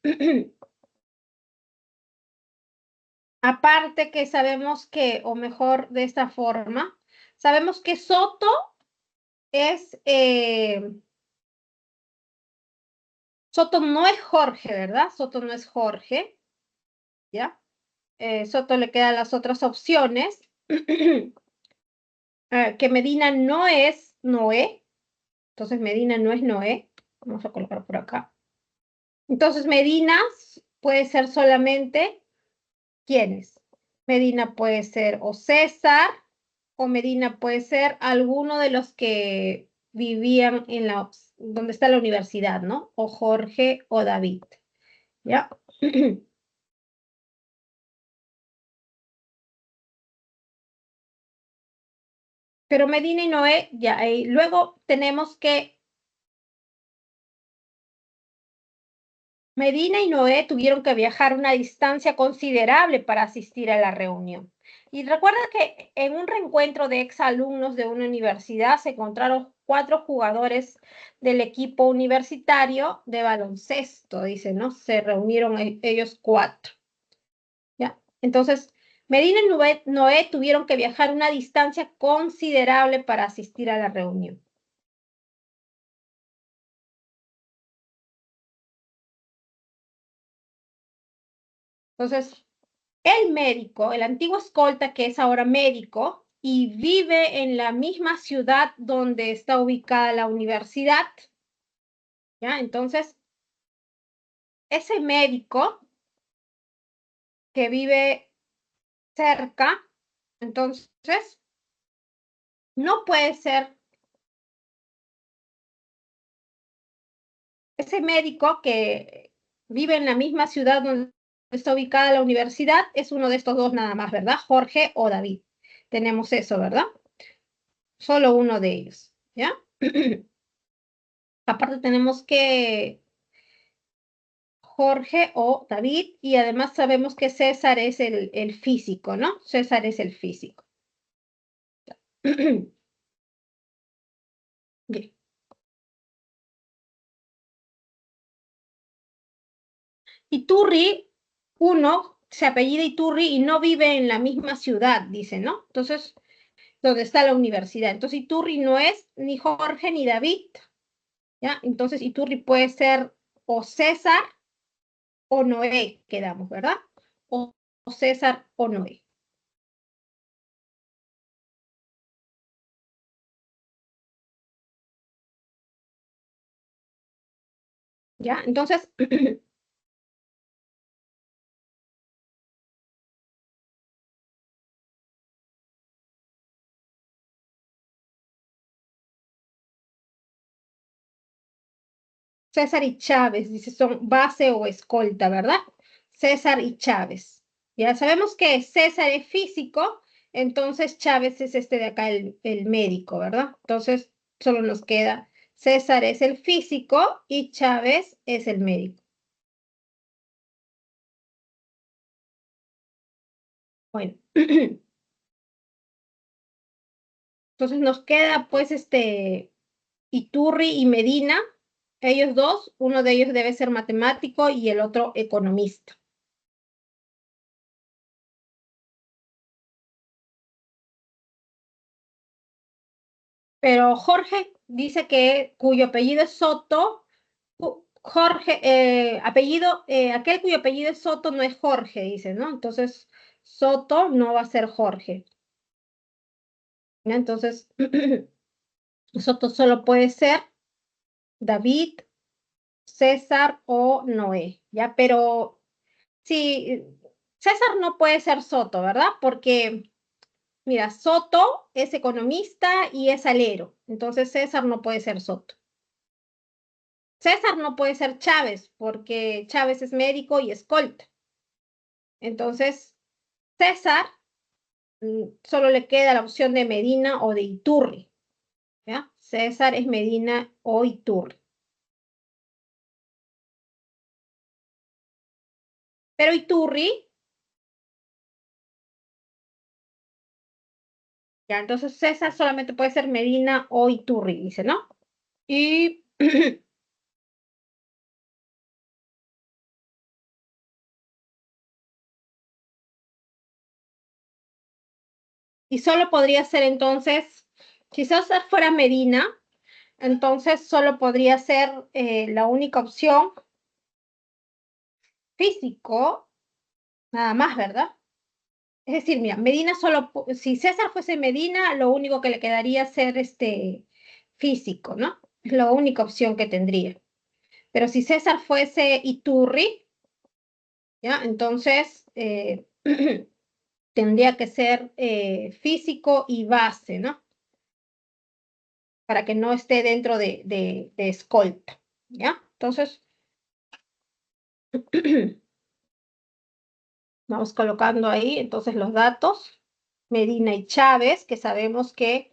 S1: Aparte que sabemos que, o mejor de esta forma, sabemos que Soto es, Soto no es Jorge, ¿verdad? Soto no es Jorge, ¿ya? Soto le quedan las otras opciones. Que Medina no es Noé, entonces Medina no es Noé. Vamos a colocar por acá. Entonces Medina puede ser solamente, ¿quiénes? Medina puede ser o César, o Medina puede ser alguno de los que vivían en donde está la universidad, ¿no? O Jorge o David, ¿ya? Pero Medina y Noé, ya, y luego tenemos que Medina y Noé tuvieron que viajar una distancia considerable para asistir a la reunión. Y recuerda que en un reencuentro de exalumnos de una universidad se encontraron 4 jugadores del equipo universitario de baloncesto, dice, ¿no? Se reunieron ellos 4, ¿ya? Entonces, Medina y Noé tuvieron que viajar una distancia considerable para asistir a la reunión. Entonces, el médico, el antiguo escolta que es ahora médico y vive en la misma ciudad donde está ubicada la universidad, ¿ya? Entonces, ese médico que vive cerca, entonces, no puede ser ese médico que vive en la misma ciudad donde está ubicada la universidad, es uno de estos dos nada más, ¿verdad? Jorge o David. Tenemos eso, ¿verdad? Solo uno de ellos, ¿ya? Aparte tenemos que Jorge o David, y además sabemos que César es el físico, ¿no? César es el físico. Bien. Iturri, uno se apellida Iturri y no vive en la misma ciudad, dice, ¿no? Entonces, donde está la universidad. Entonces, Iturri no es ni Jorge ni David, ¿ya? Entonces, Iturri puede ser o César o Noé, quedamos, ¿verdad? O César o Noé, ¿ya? Entonces, César y Chávez, dice, son base o escolta, ¿verdad? César y Chávez. Ya sabemos que César es físico, entonces Chávez es este de acá, el médico, ¿verdad? Entonces solo nos queda César es el físico y Chávez es el médico. Bueno, entonces nos queda pues Iturri y Medina, ellos dos, uno de ellos debe ser matemático y el otro economista. Pero Jorge dice que cuyo apellido es Soto, Jorge, aquel cuyo apellido es Soto no es Jorge, dice, ¿no? Entonces, Soto no va a ser Jorge, ¿ya? Entonces, Soto solo puede ser David, César o Noé, ¿ya? Pero sí, César no puede ser Soto, ¿verdad? Porque, mira, Soto es economista y es alero, entonces César no puede ser Soto. César no puede ser Chávez, porque Chávez es médico y escolta. Entonces, César solo le queda la opción de Medina o de Iturri, ¿ya? César es Medina o Iturri. Pero Iturri, ya, entonces César solamente puede ser Medina o Iturri, dice, ¿no? Y, y solo podría ser entonces, si César fuera Medina, Entonces solo podría ser la única opción físico, nada más, ¿verdad? Es decir, mira, Medina solo, si César fuese Medina, lo único que le quedaría ser físico, ¿no? Es la única opción que tendría. Pero si César fuese Iturri, ¿ya? Entonces tendría que ser físico y base, ¿no? Para que no esté dentro de escolta, ¿ya? Entonces, vamos colocando ahí entonces los datos. Medina y Chávez, que sabemos que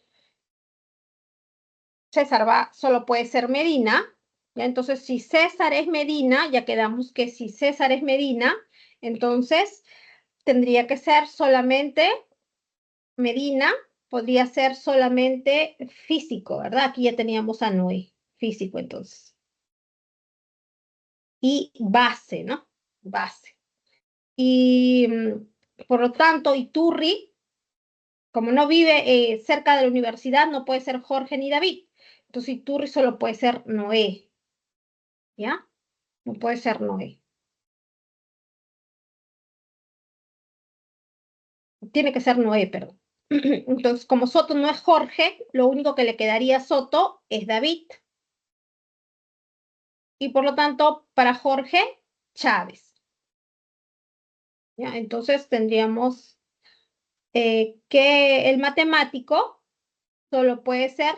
S1: César solo puede ser Medina, ¿ya? Entonces, si César es Medina, ya quedamos que si César es Medina, entonces tendría que ser solamente Medina, podría ser solamente físico, ¿verdad? Aquí ya teníamos a Noé, físico entonces. Y base, ¿no? Base. Y por lo tanto, Iturri, como no vive cerca de la universidad, no puede ser Jorge ni David. Entonces Iturri solo puede ser Noé, ¿ya? No puede ser Noé. Tiene que ser Noé, perdón. Entonces, como Soto no es Jorge, lo único que le quedaría a Soto es David. Y por lo tanto, para Jorge, Chávez. ¿Ya? Entonces tendríamos que el matemático solo puede ser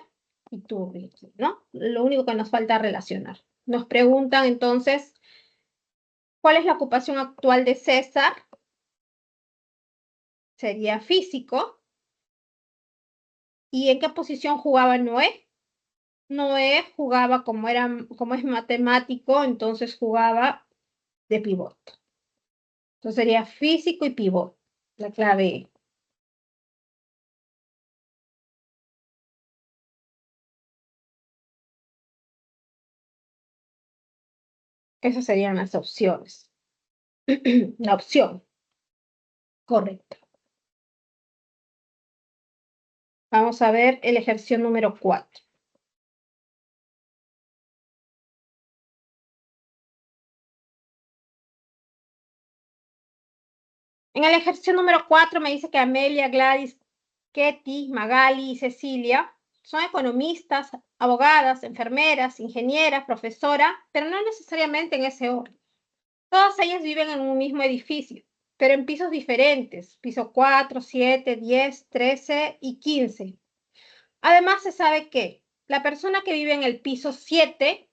S1: Iturri, ¿no? Lo único que nos falta relacionar. Nos preguntan entonces, ¿cuál es la ocupación actual de César? Sería físico. ¿Y en qué posición jugaba Noé? Noé jugaba como es matemático, entonces jugaba de pivot. Entonces sería físico y pivot, la clave. Esas serían las opciones. La opción correcta. Vamos a ver el ejercicio número 4. En el ejercicio número 4 me dice que Amelia, Gladys, Ketty, Magali y Cecilia son economistas, abogadas, enfermeras, ingenieras, profesoras, pero no necesariamente en ese orden. Todas ellas viven en un mismo edificio, pero en pisos diferentes, piso 4, 7, 10, 13 y 15. Además, se sabe que la persona que vive en el piso 7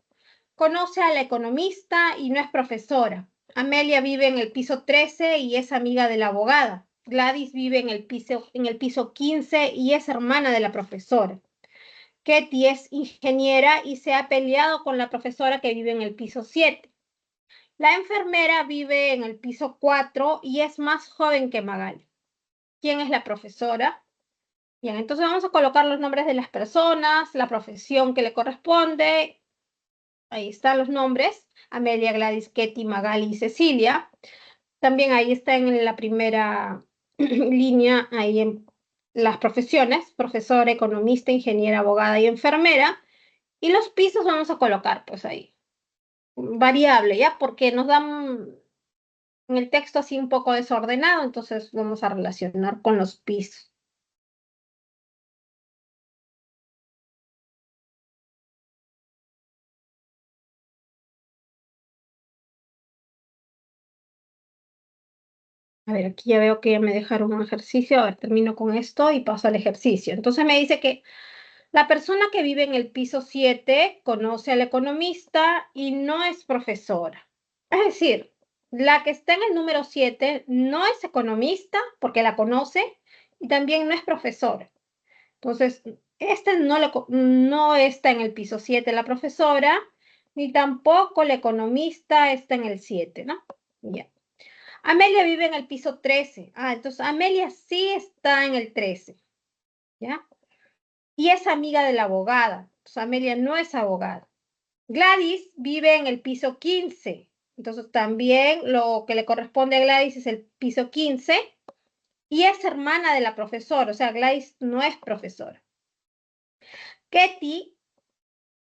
S1: conoce a la economista y no es profesora. Amelia vive en el piso 13 y es amiga de la abogada. Gladys vive en el piso 15 y es hermana de la profesora. Ketty es ingeniera y se ha peleado con la profesora que vive en el piso 7. La enfermera vive en el piso 4 y es más joven que Magali. ¿Quién es la profesora? Bien, entonces vamos a colocar los nombres de las personas, la profesión que le corresponde. Ahí están los nombres: Amelia, Gladys, Ketty, Magali y Cecilia. También ahí está en la primera línea, ahí en las profesiones: profesora, economista, ingeniera, abogada y enfermera. Y los pisos vamos a colocar, pues ahí, variable, ¿ya? Porque nos dan en el texto así un poco desordenado, entonces vamos a relacionar con los pisos. A ver, aquí ya veo que ya me dejaron un ejercicio. A ver, termino con esto y paso al ejercicio. Entonces me dice que la persona que vive en el piso 7 conoce al economista y no es profesora. Es decir, la que está en el número 7 no es economista porque la conoce y también no es profesora. Entonces, este no está en el piso 7 la profesora, ni tampoco el economista está en el 7, ¿no? Ya. Amelia vive en el piso 13. Entonces Amelia sí está en el 13, ¿ya? Y es amiga de la abogada. Entonces Amelia no es abogada. Gladys vive en el piso 15. Entonces también lo que le corresponde a Gladys es el piso 15 y es hermana de la profesora. O sea, Gladys no es profesora. Ketty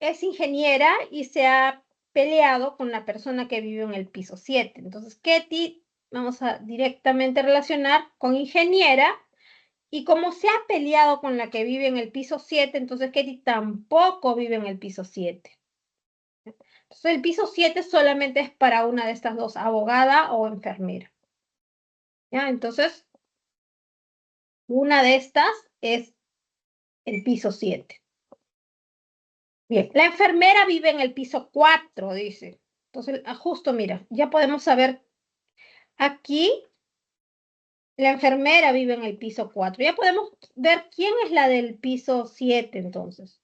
S1: es ingeniera y se ha peleado con la persona que vive en el piso 7. Entonces, Ketty, vamos a directamente relacionar con ingeniera, y como se ha peleado con la que vive en el piso 7, entonces Ketty tampoco vive en el piso 7. Entonces, el piso 7 solamente es para una de estas dos, abogada o enfermera. ¿Ya? Entonces, una de estas es el piso 7. Bien, la enfermera vive en el piso 4, dice. Entonces, justo mira, ya podemos saber aquí, la enfermera vive en el piso 4. Ya podemos ver quién es la del piso 7, entonces.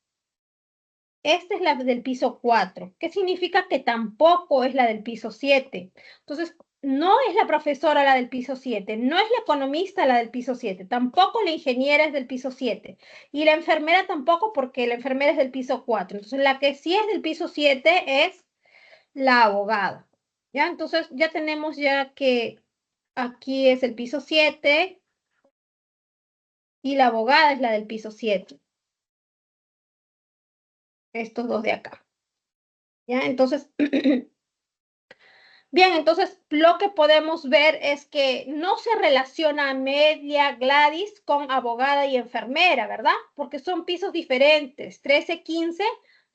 S1: Esta es la del piso 4. ¿Qué significa que tampoco es la del piso 7? Entonces, no es la profesora la del piso 7, no es la economista la del piso 7, tampoco la ingeniera es del piso 7 y la enfermera tampoco, porque la enfermera es del piso 4. Entonces, la que sí es del piso 7 es la abogada. ¿Ya? Entonces, ya tenemos ya que aquí es el piso 7 y la abogada es la del piso 7. Estos dos de acá. ¿Ya? Entonces, bien, entonces lo que podemos ver es que no se relaciona Amelia Gladys con abogada y enfermera, ¿verdad? Porque son pisos diferentes. 13, 15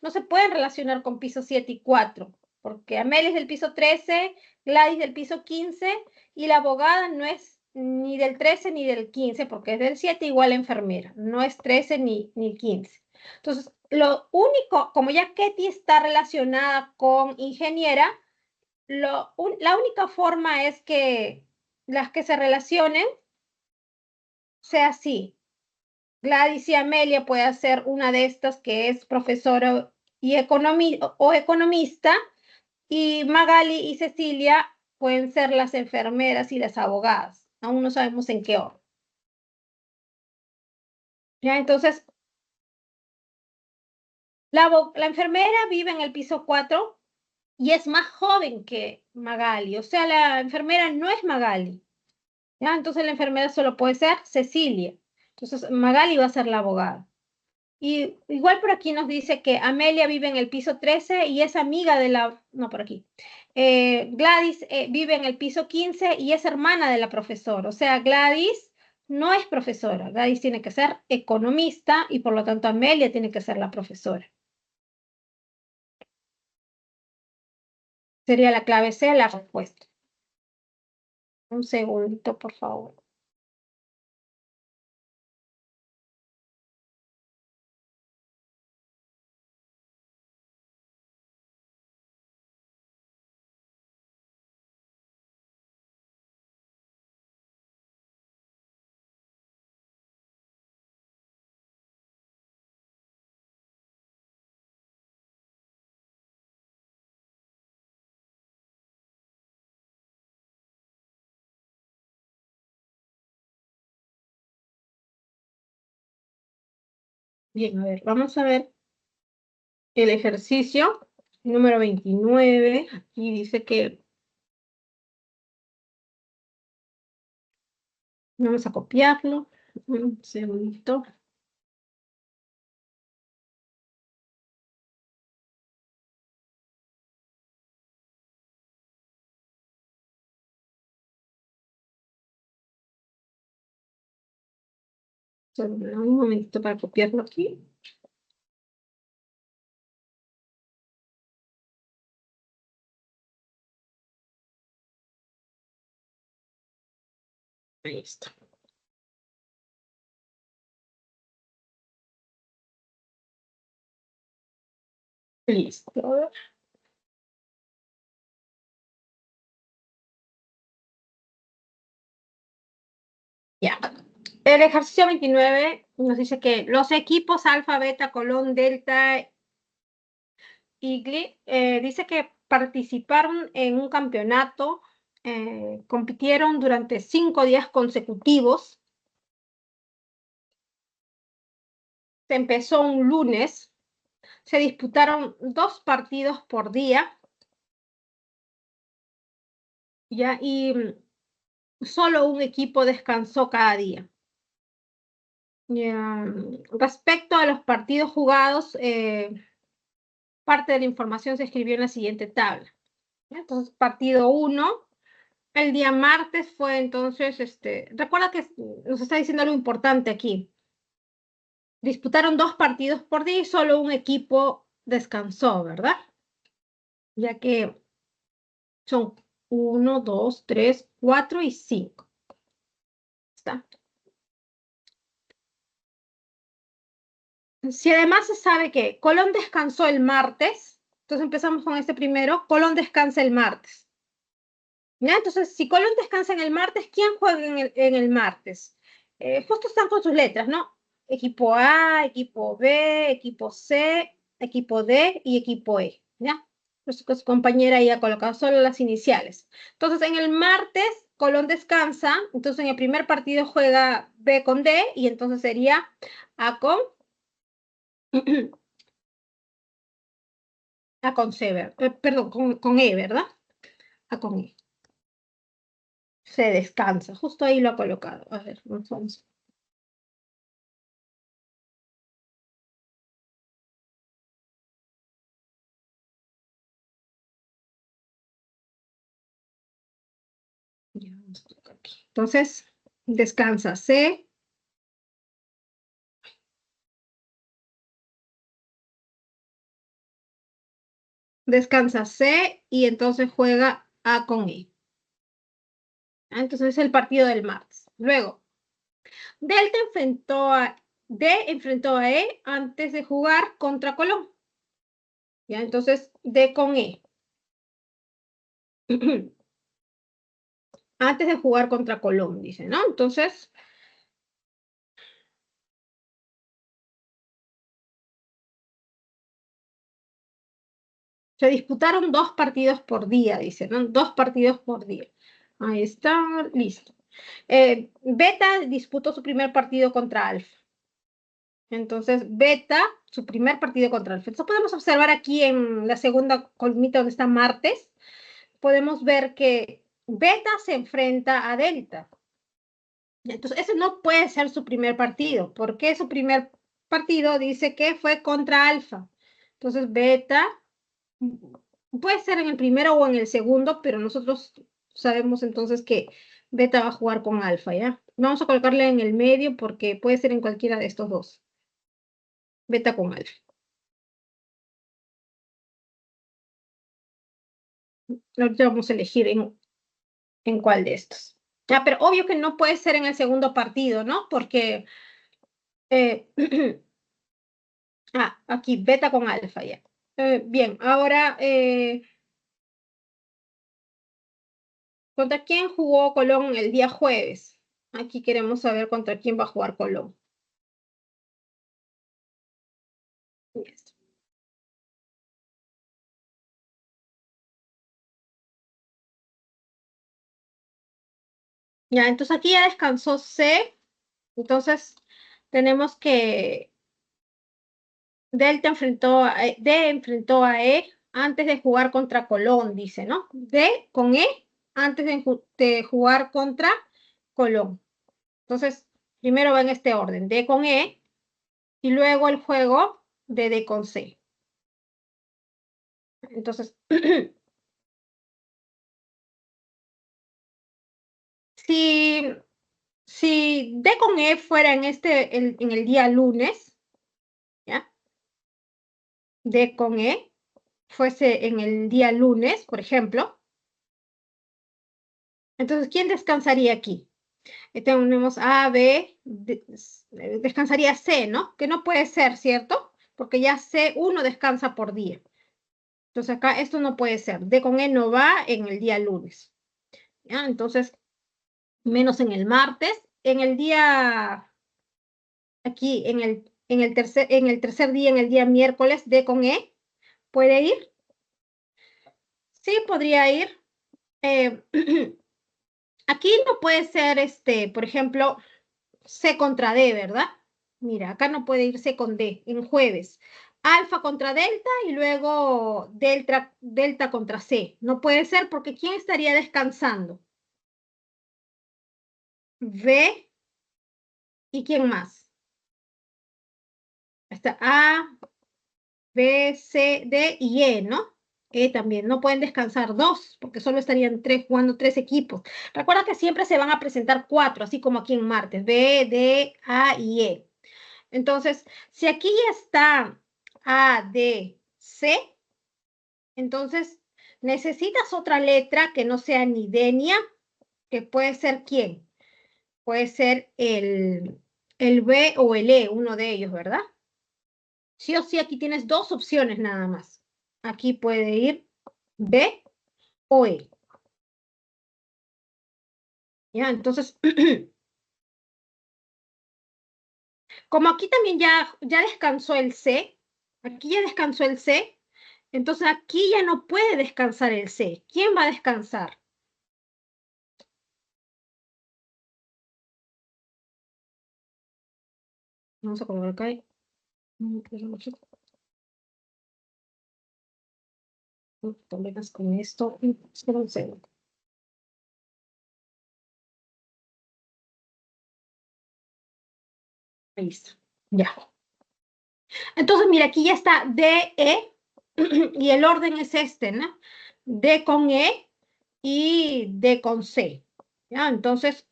S1: no se pueden relacionar con pisos 7 y 4, porque Amelia es del piso 13, Gladys del piso 15 y la abogada no es ni del 13 ni del 15, porque es del 7 igual a enfermera, no es 13 ni 15. Entonces, lo único, como ya Ketty está relacionada con ingeniera, la única forma es que las que se relacionen sea así. Gladys y Amelia puede ser una de estas que es profesora y o economista, y Magali y Cecilia pueden ser las enfermeras y las abogadas. Aún no sabemos en qué orden. ¿Ya? Entonces, la enfermera vive en el piso 4 y es más joven que Magali. O sea, la enfermera no es Magali. ¿Ya? Entonces la enfermera solo puede ser Cecilia. Entonces Magali va a ser la abogada. Y igual por aquí nos dice que Amelia vive en el piso 13 y es amiga de la... No, por aquí. Gladys vive en el piso 15 y es hermana de la profesora. O sea, Gladys no es profesora. Gladys tiene que ser economista y por lo tanto Amelia tiene que ser la profesora. Sería la clave C, la respuesta. Un segundito, por favor. Bien, a ver, vamos a ver el ejercicio número 29. Aquí dice que vamos a copiarlo. Un segundito. Un momentito para copiarlo aquí. Ahí está. Listo. Ya. El ejercicio 29 nos dice que los equipos alfa, beta, colón, delta, igli, dice que participaron en un campeonato, compitieron durante 5 días consecutivos. Se empezó un lunes, se disputaron 2 partidos por día, ya, y solo un equipo descansó cada día. Ya. Respecto a los partidos jugados, parte de la información se escribió en la siguiente tabla. Entonces, partido 1, el día martes fue entonces, recuerda que nos está diciendo algo importante aquí. Disputaron 2 partidos por día y solo un equipo descansó, ¿verdad? Ya que son 1, 2, 3, 4 y 5. ¿Está? Si además se sabe que Colón descansó el martes, entonces empezamos con este primero, Colón descansa el martes. ¿Ya? Entonces, si Colón descansa en el martes, ¿quién juega en el martes? Justo están con sus letras, ¿no? Equipo A, equipo B, equipo C, equipo D y equipo E, ¿ya? Su compañera ya ha colocado solo las iniciales. Entonces, en el martes, Colón descansa, entonces en el primer partido juega B con D y entonces sería A con, A con C, perdón, con E, ¿verdad? A con E. Se descansa, justo ahí lo ha colocado. A ver, vamos. Ya, vamos a colocar aquí. Entonces, descansa C, descansa C y entonces juega A con E. Entonces es el partido del martes. Luego, Delta enfrentó a D enfrentó a E antes de jugar contra Colón. Ya, entonces D con E. Antes de jugar contra Colón, dice, ¿no? Entonces, se disputaron 2 partidos por día, dice, ¿no? 2 partidos por día. Ahí está, listo. Beta disputó su primer partido contra Alfa. Entonces, Beta, su primer partido contra Alfa. Entonces, podemos observar aquí en la segunda columnita donde está martes, podemos ver que Beta se enfrenta a Delta. Entonces, ese no puede ser su primer partido, porque su primer partido dice que fue contra Alfa. Entonces, Beta puede ser en el primero o en el segundo, pero nosotros sabemos entonces que Beta va a jugar con Alfa, ¿ya? Vamos a colocarle en el medio porque puede ser en cualquiera de estos dos. Beta con Alfa. Ahorita vamos a elegir en cuál de estos. Ya, pero obvio que no puede ser en el segundo partido, ¿no? Porque, eh, aquí, beta con alfa ya. Bien, ahora, ¿contra quién jugó Colón el día jueves? Aquí queremos saber contra quién va a jugar Colón. Yes. Ya, entonces aquí ya descansó C, entonces tenemos que D enfrentó a E antes de jugar contra Colón, dice, ¿no? D con E antes de jugar contra Colón. Entonces, primero va en este orden, D con E y luego el juego de D con C. Entonces, si, si D con E fuera en el día lunes, ¿ya? D con E fuese en el día lunes, por ejemplo, entonces, ¿quién descansaría aquí? Tenemos A, B, descansaría C, ¿no? Que no puede ser, ¿cierto? Porque ya C1 descansa por día. Entonces acá esto no puede ser. D con E no va en el día lunes. ¿Ya? Entonces, menos en el martes. En el día, aquí, en el tercer día, en el día miércoles, D con E, ¿puede ir? Sí, podría ir. Eh, aquí no puede ser, por ejemplo, C contra D, ¿verdad? Mira, acá no puede ir C con D en jueves. Alfa contra delta y luego delta contra C. No puede ser porque ¿quién estaría descansando? V y ¿quién más? Está A, B, C, D y E, ¿no? E también. No pueden descansar dos, porque solo estarían jugando tres equipos. Recuerda que siempre se van a presentar cuatro, así como aquí en martes. B, D, A y E. Entonces, si aquí ya está A, D, C, entonces necesitas otra letra que no sea ni D ni A, que puede ser ¿quién? Puede ser el B o el E, uno de ellos, ¿verdad? Sí o sí, aquí tienes dos opciones nada más. Aquí puede ir B o E. ¿Ya? Entonces, como aquí también ya descansó el C, aquí ya descansó el C, entonces aquí ya no puede descansar el C. ¿Quién va a descansar? Vamos a colocar acá. Problemas con esto. Espera un segundo. Ahí está. Ya. Entonces, mira, aquí ya está D, E, y el orden es este, ¿no? D con E y D con C. ¿Ya? Entonces,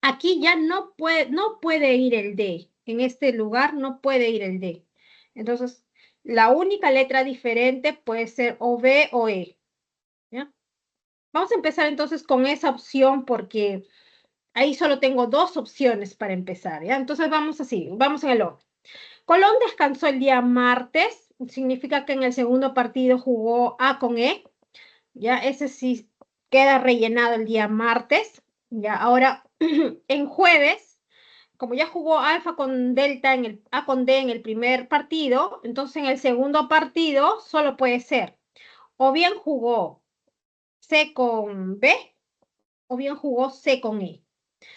S1: aquí ya no puede ir el D. En este lugar no puede ir el D. Entonces, la única letra diferente puede ser o B o E. ¿Ya? Vamos a empezar entonces con esa opción porque ahí solo tengo dos opciones para empezar. ¿Ya? Entonces, vamos así, vamos en el orden. Colón descansó el día martes, significa que en el segundo partido jugó A con E, ya ese sí queda rellenado el día martes, ya ahora en jueves, como ya jugó Alfa con Delta en el A con D en el primer partido, entonces en el segundo partido solo puede ser o bien jugó C con B o bien jugó C con E.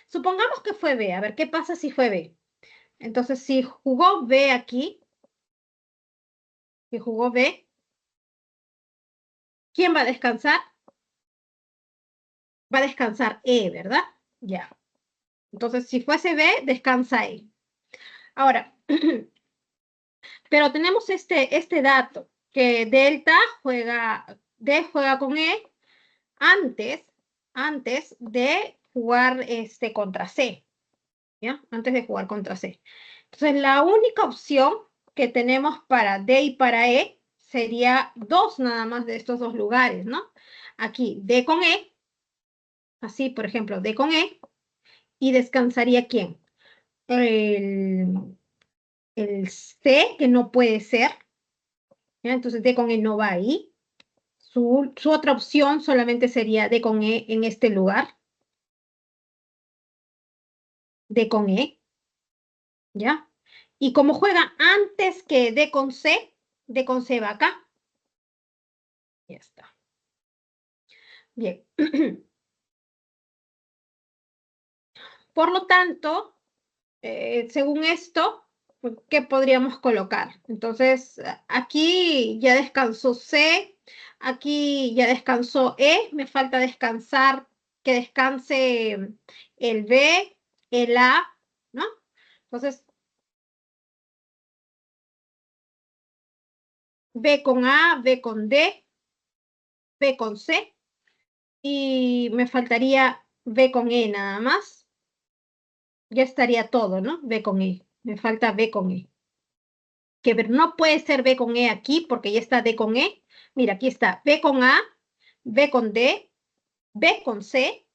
S1: Supongamos que fue B, a ver qué pasa si fue B. Entonces si jugó B aquí, si jugó B, ¿quién va a descansar? Va a descansar E, ¿verdad? Ya. Entonces, si fuese B, descansa E. Ahora, pero tenemos este dato, que delta D juega con E antes, antes de jugar contra C, ¿ya? Antes de jugar contra C. Entonces, la única opción que tenemos para D y para E sería dos nada más de estos dos lugares, ¿no? Aquí, D con E, así, por ejemplo, D con E, y descansaría ¿quién? El, el C, que no puede ser, ¿ya? Entonces D con E no va ahí. Su otra opción solamente sería D con E en este lugar, D con E, ¿ya? Y como juega antes que D con C va acá. Ya está. Bien. Por lo tanto, según esto, ¿qué podríamos colocar? Entonces, aquí ya descansó C, aquí ya descansó E, me falta descansar, que descanse el B, el A, ¿no? Entonces, B con A, B con D, B con C, y me faltaría B con E nada más. Ya estaría todo, ¿no? B con E. Me falta B con E. Que no puede ser B con E aquí porque ya está D con E. Mira, aquí está B con A, B con D, B con C.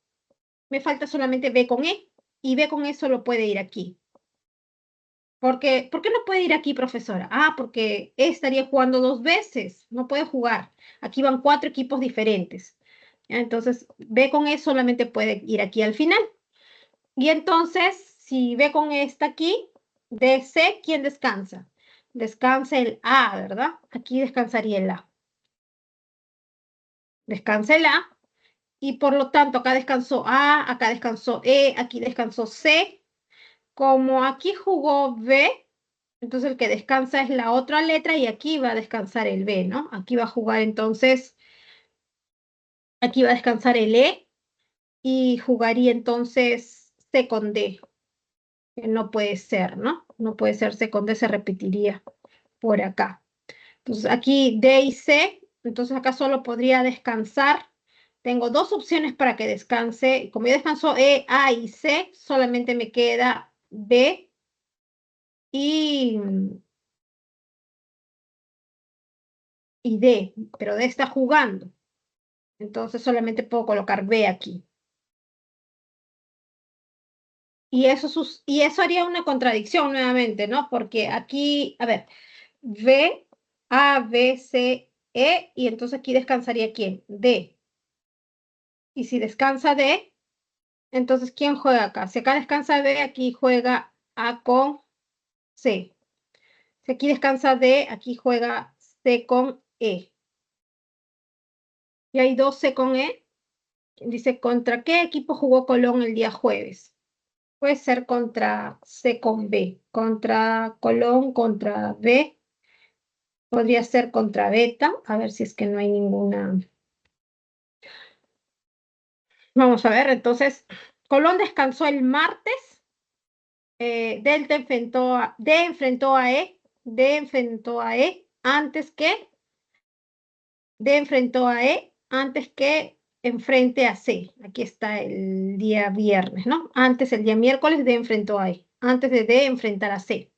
S1: Me falta solamente B con E. Y B con E solo puede ir aquí. ¿Por qué no puede ir aquí, profesora? Ah, porque E estaría jugando dos veces. No puede jugar. Aquí van cuatro equipos diferentes. ¿Ya? Entonces, B con E solamente puede ir aquí al final. Y entonces, si B con E está aquí, de C, ¿quién descansa? Descansa el A, ¿verdad? Aquí descansaría el A. Descansa el A. Y por lo tanto, acá descansó A, acá descansó E, aquí descansó C. Como aquí jugó B, entonces el que descansa es la otra letra y aquí va a descansar el B, ¿no? Aquí va a jugar entonces, aquí va a descansar el E y jugaría entonces C con D, que no puede ser, ¿no? No puede ser C con D, se repetiría por acá. Entonces aquí D y C, entonces acá solo podría descansar. Tengo dos opciones para que descanse. Como ya descansó E, A y C, solamente me queda B y, y D, pero D está jugando. Entonces solamente puedo colocar B aquí. Y eso haría una contradicción nuevamente, ¿no? Porque aquí, a ver, B, A, B, C, E, y entonces aquí descansaría ¿quién? D. Y si descansa D, entonces ¿quién juega acá? Si acá descansa D, aquí juega A con C. Si aquí descansa D, aquí juega C con E. Y hay dos C con E. Dice, ¿contra qué equipo jugó Colón el día jueves? Puede ser contra C con B. Contra Colón, contra B. Podría ser contra Beta. A ver si es que no hay ninguna. Vamos a ver, entonces, Colón descansó el martes. D enfrentó a E. D enfrentó a E antes que D enfrentó a E antes que enfrente a C. Aquí está el día viernes, ¿no? Antes, el día miércoles, D enfrentó a E. Antes de D enfrentar a C.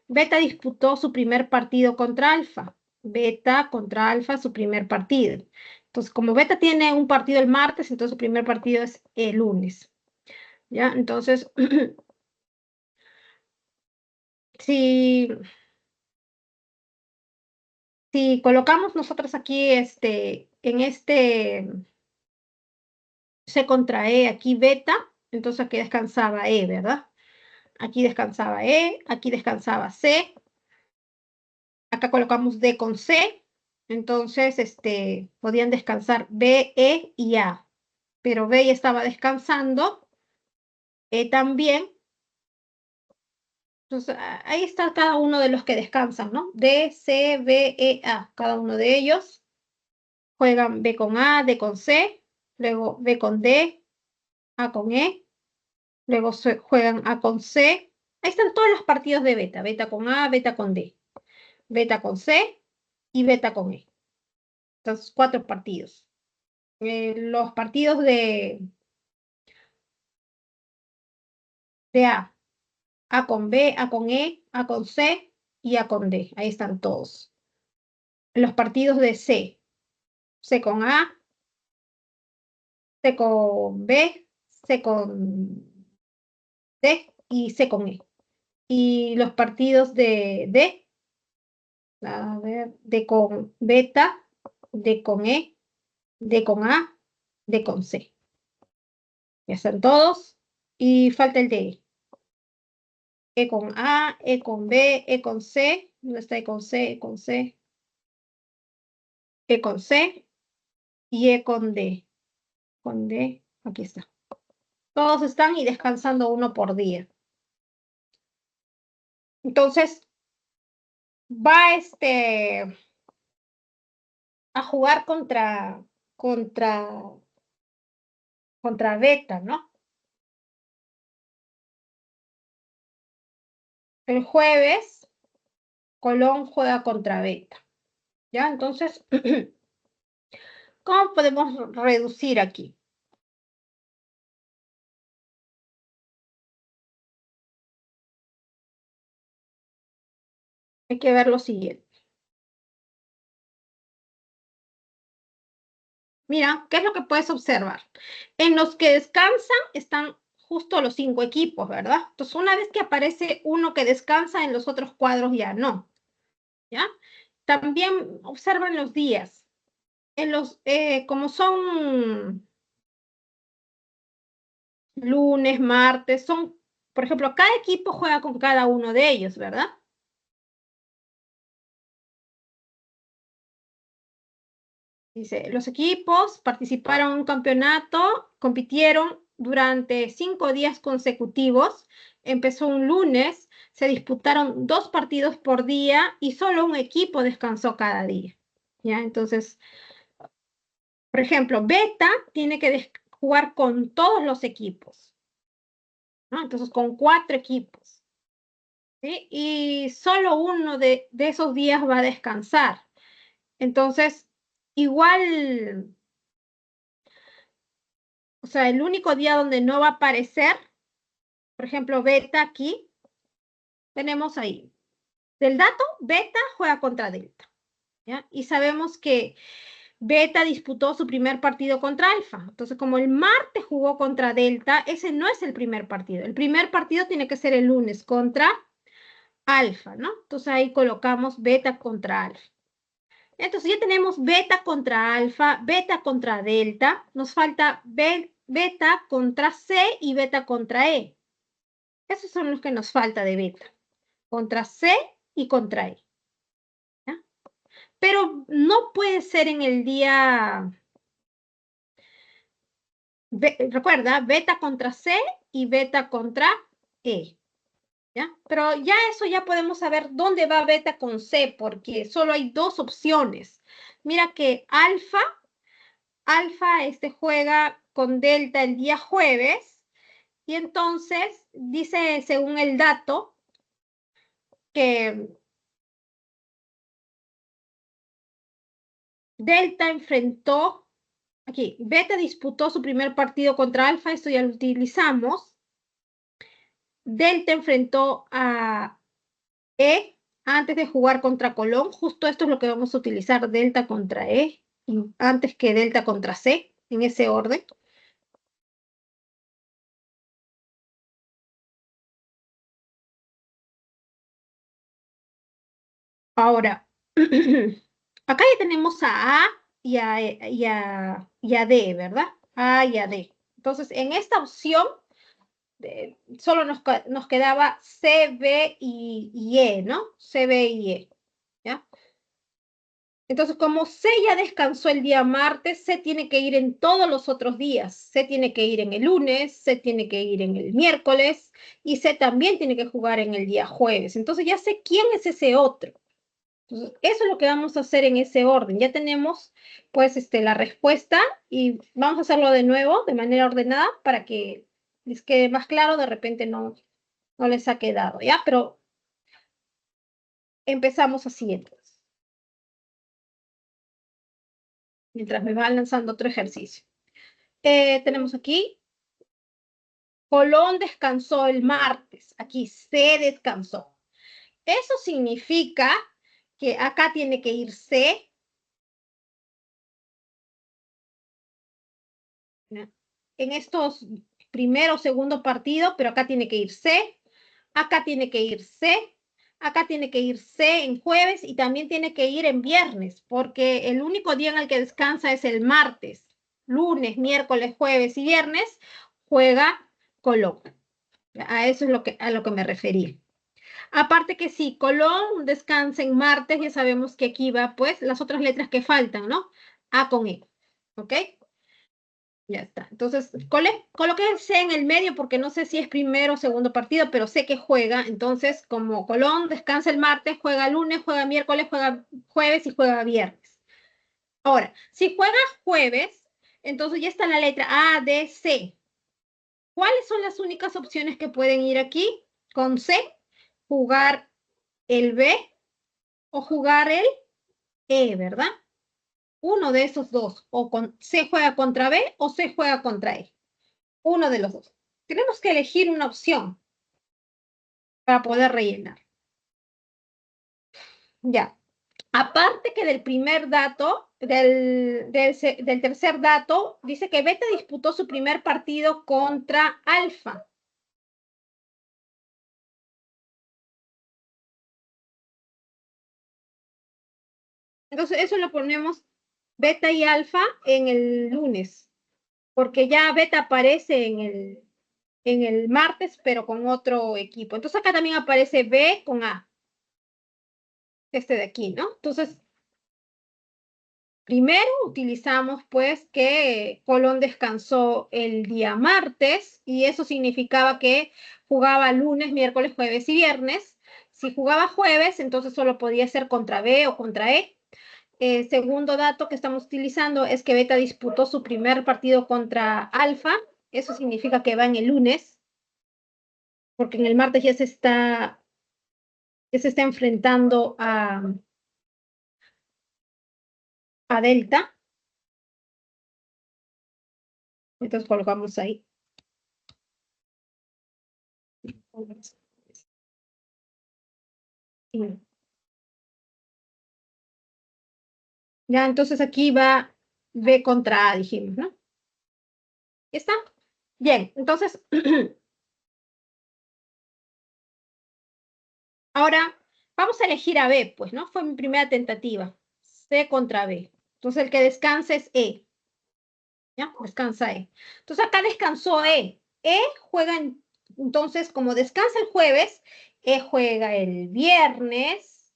S1: Beta disputó su primer partido contra Alfa. Beta contra Alfa, su primer partido. Entonces, como Beta tiene un partido el martes, entonces su primer partido es el lunes. ¿Ya? Entonces, si, si colocamos nosotros aquí en este C contra E, aquí beta, entonces aquí descansaba E, ¿verdad? Aquí descansaba E, aquí descansaba C, acá colocamos D con C, entonces podían descansar B, E y A, pero B ya estaba descansando, E también, entonces ahí está cada uno de los que descansan, ¿no? D, C, B, E, A, cada uno de ellos juegan B con A, D con C, luego B con D, A con E, luego juegan A con C. Ahí están todos los partidos de beta, beta con A, beta con D, beta con C y beta con E. Entonces, cuatro partidos. Los partidos de A con B, A con E, A con C y A con D. Ahí están todos. Los partidos de C, C con A, C con B, C con D y C con E. Y los partidos de D, a ver, D con beta, D con E, D con A, D con C. Ya están todos. Y falta el de E. E con A, E con B, E con C. ¿Dónde está E con C? E con C. E con C y E con D. Con D, aquí está. Todos están y descansando uno por día. Entonces, va a jugar contra, contra Beta, ¿no? El jueves, Colón juega contra Beta. ¿Ya? Entonces, ¿cómo podemos reducir aquí? Hay que ver lo siguiente. Mira, ¿qué es lo que puedes observar? En los que descansan están justo los cinco equipos, ¿verdad? Entonces, una vez que aparece uno que descansa, en los otros cuadros ya no, ¿ya? También observan los días. Como son lunes, martes, por ejemplo, cada equipo juega con cada uno de ellos, ¿verdad? Dice, los equipos participaron en un campeonato, compitieron durante 5 días consecutivos. Empezó un lunes, se disputaron 2 partidos por día y solo un equipo descansó cada día. ¿Ya? Entonces, por ejemplo, Beta tiene que jugar con todos los equipos, ¿no? Entonces, con 4 equipos. ¿Sí? Y solo uno de esos días va a descansar. Entonces, igual, o sea, el único día donde no va a aparecer, por ejemplo, beta aquí, tenemos ahí. Del dato, beta juega contra delta, ¿ya? Y sabemos que beta disputó su primer partido contra alfa. Entonces, como el martes jugó contra delta, ese no es el primer partido. El primer partido tiene que ser el lunes contra alfa, ¿no? Entonces ahí colocamos beta contra alfa. Entonces ya tenemos beta contra alfa, beta contra delta. Nos falta beta contra C y beta contra E. Esos son los que nos falta de beta. Contra C y contra E. ¿Ya? Pero no puede ser en el día... Recuerda, beta contra C y beta contra E. ¿Ya? Pero ya eso ya podemos saber dónde va beta con C, porque solo hay dos opciones. Mira que alfa juega con delta el día jueves, y entonces dice, según el dato, que delta enfrentó, aquí, beta disputó su primer partido contra alfa, esto ya lo utilizamos. Delta enfrentó a E antes de jugar contra Colón. Justo esto es lo que vamos a utilizar, delta contra E, antes que delta contra C, en ese orden. Ahora, acá ya tenemos a y a D, ¿verdad? A y a D. Entonces, en esta opción, solo nos quedaba C, B y E, ¿no? C, B y E, ¿ya? Entonces, como C ya descansó el día martes, C tiene que ir en todos los otros días. C tiene que ir en el lunes, C tiene que ir en el miércoles y C también tiene que jugar en el día jueves. Entonces ya sé quién es ese otro. Entonces, eso es lo que vamos a hacer en ese orden. Ya tenemos pues la respuesta y vamos a hacerlo de nuevo de manera ordenada para que les quede más claro. De repente no les ha quedado, ¿ya? Pero empezamos así entonces, mientras me van lanzando otro ejercicio. Tenemos aquí, Colón descansó el martes, aquí se descansó. Eso significa que acá tiene que ir C, ¿ya? En estos primero o segundo partido, pero acá tiene que ir C, acá tiene que ir C, acá tiene que ir C en jueves y también tiene que ir en viernes, porque el único día en el que descansa es el martes. Lunes, miércoles, jueves y viernes juega Colón. A eso es a lo que me referí. Aparte que sí, Colón descansa en martes, ya sabemos que aquí va pues las otras letras que faltan, ¿no? A con E, ¿ok? Ya está. Entonces, coloqué C en el medio porque no sé si es primero o segundo partido, pero sé que juega. Entonces, como Colón descansa el martes, juega lunes, juega miércoles, juega jueves y juega viernes. Ahora, si juega jueves, entonces ya está la letra A, D, C. ¿Cuáles son las únicas opciones que pueden ir aquí? Con C, jugar el B o jugar el E, ¿verdad? Uno de esos dos. O C juega contra B o C juega contra E. Uno de los dos. Tenemos que elegir una opción para poder rellenar. Ya. Aparte que del primer dato, del tercer dato, dice que Beta disputó su primer partido contra Alfa. Entonces, eso lo ponemos Beta y Alfa en el lunes, porque ya Beta aparece en el martes, pero con otro equipo. Entonces, acá también aparece B con A, este de aquí, ¿no? Entonces, primero utilizamos pues que Colón descansó el día martes y eso significaba que jugaba lunes, miércoles, jueves y viernes. Si jugaba jueves, entonces solo podía ser contra B o contra E. Segundo dato que estamos utilizando es que Beta disputó su primer partido contra Alfa. Eso significa que va en el lunes, porque en el martes ya se está enfrentando a delta. Entonces colocamos ahí. Ya, entonces aquí va B contra A, dijimos, ¿no? ¿Ya está? Bien, entonces, ahora vamos a elegir a B, pues, ¿no? Fue mi primera tentativa. C contra B. Entonces el que descansa es E. ¿Ya? Descansa E. Entonces acá descansó E. E juega, entonces, como descansa el jueves, E juega el viernes.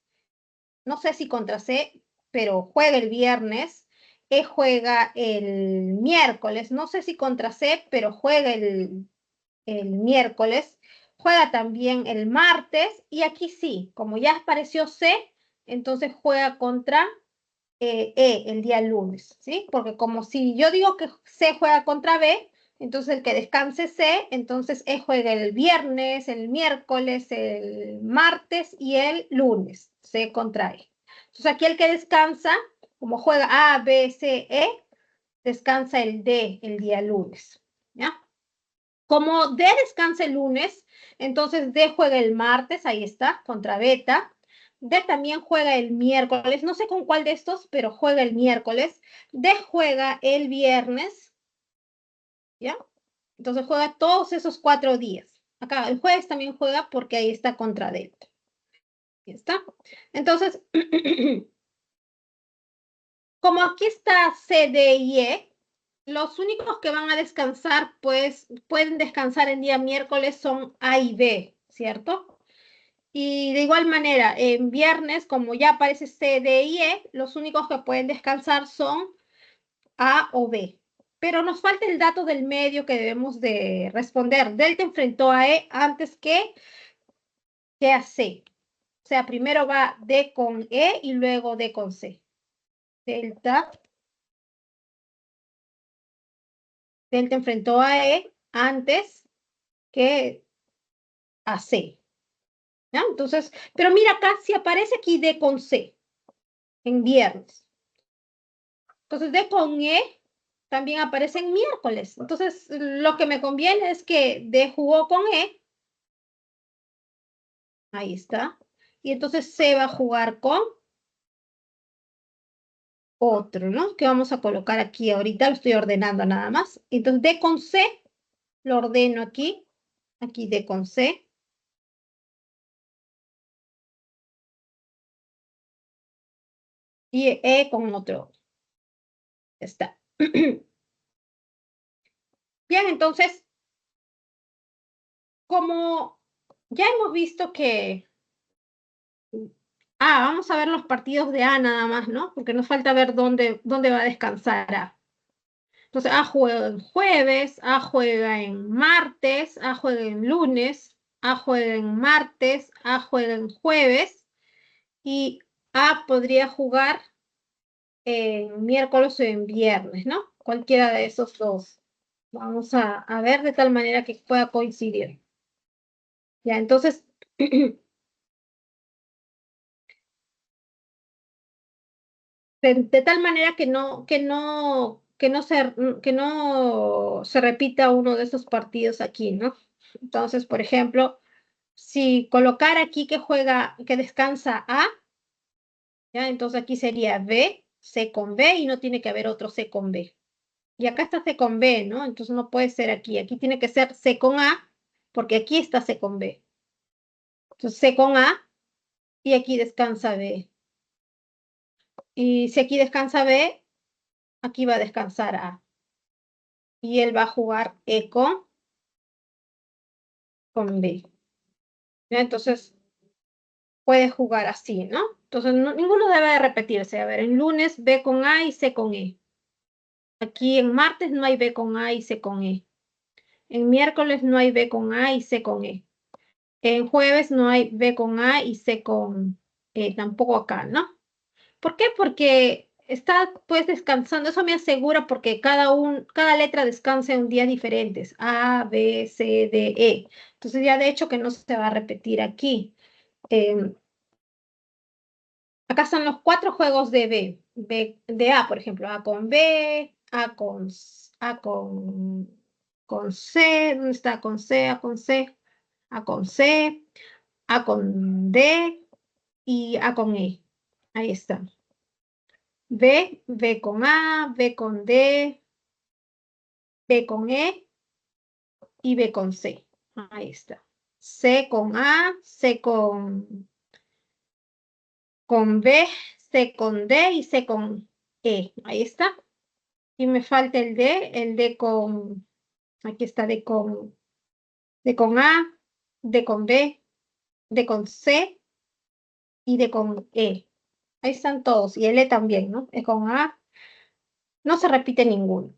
S1: No sé si contra C, pero juega el viernes. E juega el miércoles. No sé si contra C, pero juega el miércoles. Juega también el martes. Y aquí sí, como ya apareció C, entonces juega contra el día lunes, ¿sí? Porque como si yo digo que C juega contra B, entonces el que descanse C, entonces E juega el viernes, el miércoles, el martes y el lunes, C contra E. Entonces aquí el que descansa, como juega A, B, C, E, descansa el D el día lunes, ¿ya? Como D descansa el lunes, entonces D juega el martes, ahí está, contra beta. D también juega el miércoles, no sé con cuál de estos, pero juega el miércoles. D juega el viernes, ¿ya? Entonces juega todos esos 4 días. Acá el jueves también juega porque ahí está contra delta. ¿Ya está? Entonces, como aquí está C, D y E, los únicos que van a descansar, pues pueden descansar el día miércoles son A y B, ¿cierto? Y de igual manera, en viernes, como ya aparece C, D y E, los únicos que pueden descansar son A o B. Pero nos falta el dato del medio que debemos de responder. Delta enfrentó a E antes que a C. O sea, primero va D con E y luego D con C. Delta, Delta enfrentó a E antes que a C. ¿Ya? Entonces, pero mira acá, si aparece aquí D con C en viernes. Entonces, D con E también aparece en miércoles. Entonces, lo que me conviene es que D jugó con E. Ahí está. Y entonces C va a jugar con otro, ¿no? Que vamos a colocar aquí ahorita, lo estoy ordenando nada más. Entonces, D con C, lo ordeno aquí. Aquí D con C. Y E con otro. Ya está. Bien, entonces, como ya hemos visto que vamos a ver los partidos de A nada más, ¿no? Porque nos falta ver dónde va a descansar A. Entonces, A juega en jueves, A juega en martes, A juega en lunes, A juega en martes, A juega en jueves y A podría jugar en miércoles o en viernes, ¿no? Cualquiera de esos dos. Vamos a ver de tal manera que pueda coincidir. Ya, entonces, de tal manera que no se repita uno de esos partidos aquí, ¿no? Entonces, por ejemplo, si colocar aquí que descansa A, ¿ya? Entonces aquí sería B, C con B y no tiene que haber otro C con B. Y acá está C con B, ¿no? Entonces no puede ser aquí. Aquí tiene que ser C con A, porque aquí está C con B. Entonces C con A y aquí descansa B. Y si aquí descansa B, aquí va a descansar A. Y él va a jugar E con B. ¿Ya? Entonces puede jugar así, ¿no? Entonces ninguno debe de repetirse. A ver, en lunes B con A y C con E. Aquí en martes no hay B con A y C con E. En miércoles no hay B con A y C con E. En jueves no hay B con A y C con E, tampoco acá, ¿no? ¿Por qué? Porque está pues descansando. Eso me asegura porque cada letra descansa en días diferentes. A, B, C, D, E. Entonces ya de hecho que no se va a repetir aquí. Acá están los 4 juegos de B. B de A, por ejemplo, A con B, con C, ¿dónde está? Con C, A con C, A con C, A con D y A con E. Ahí está. B con A, B con D, B con E y B con C. Ahí está. C con A, C con B, C con D y C con E. Ahí está. Y me falta el D con, aquí está D con A, D con B, D con C y D con E. Ahí están todos. Y el E también, ¿no? E con A. No se repite ninguno.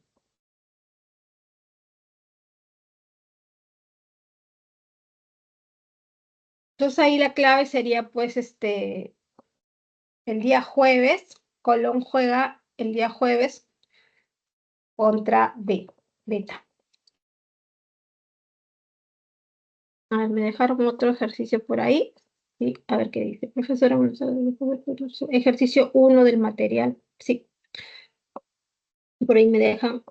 S1: Entonces ahí la clave sería pues el día jueves, Colón juega el día jueves contra Beta. A ver, me dejaron otro ejercicio por ahí. Sí, a ver qué dice. Profesora, ejercicio 1 del material. Sí, por ahí me dejan.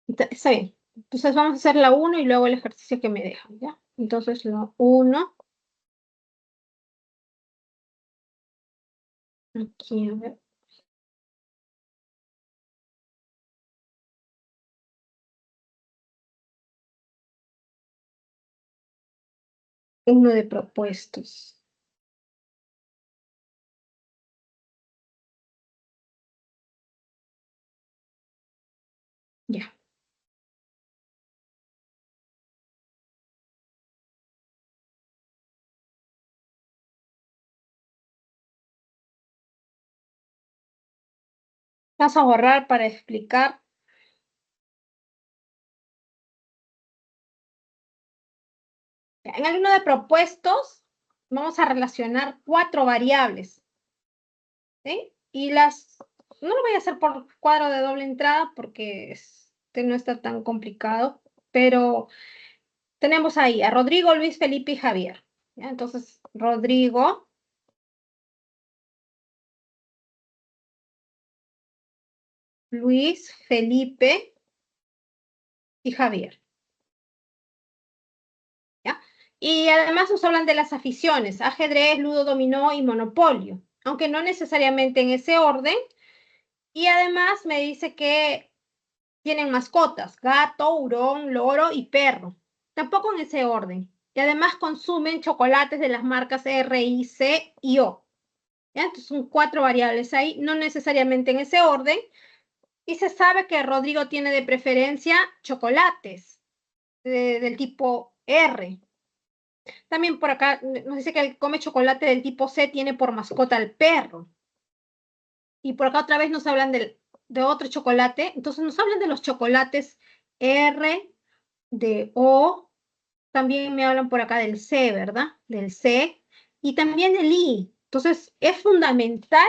S1: Está bien. Entonces vamos a hacer la 1 y luego el ejercicio que me dejan, ¿ya? Entonces la 1. Aquí, a ver. 1 de propuestos. Ya. Vamos a borrar para explicar. En el 1 de propuestos vamos a relacionar 4 variables. ¿Sí? Y no lo voy a hacer por cuadro de doble entrada porque no está tan complicado, pero tenemos ahí a Rodrigo, Luis, Felipe y Javier. ¿Ya? Entonces, Rodrigo, Luis, Felipe y Javier. ¿Ya? Y además nos hablan de las aficiones, ajedrez, ludo, dominó y monopolio, aunque no necesariamente en ese orden. Y además me dice que tienen mascotas, gato, hurón, loro y perro. Tampoco en ese orden. Y además consumen chocolates de las marcas R, I, C y O. ¿Ya? Entonces son 4 variables ahí, no necesariamente en ese orden. Y se sabe que Rodrigo tiene de preferencia chocolates del tipo R. También por acá nos dice que el come chocolate del tipo C tiene por mascota al perro. Y por acá otra vez nos hablan de otro chocolate. Entonces nos hablan de los chocolates R, de O, también me hablan por acá del C, ¿verdad? Del C y también del I. Entonces es fundamental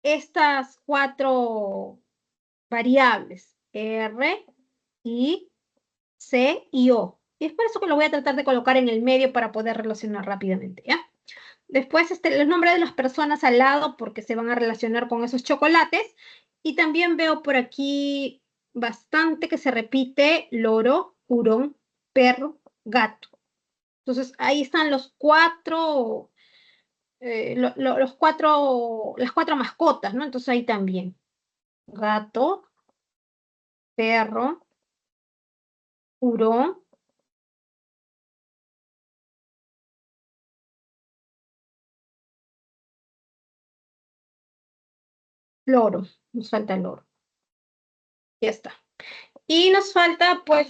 S1: estas 4 variables, R, I, C y O. Y es por eso que lo voy a tratar de colocar en el medio para poder relacionar rápidamente, ¿ya? Después los nombres de las personas al lado porque se van a relacionar con esos chocolates. Y también veo por aquí bastante que se repite loro, hurón, perro, gato. Entonces ahí están los 4, las 4 mascotas, ¿no? Entonces ahí también. Gato, perro, hurón, loro. Nos falta el loro. Ya está. Y nos falta, pues,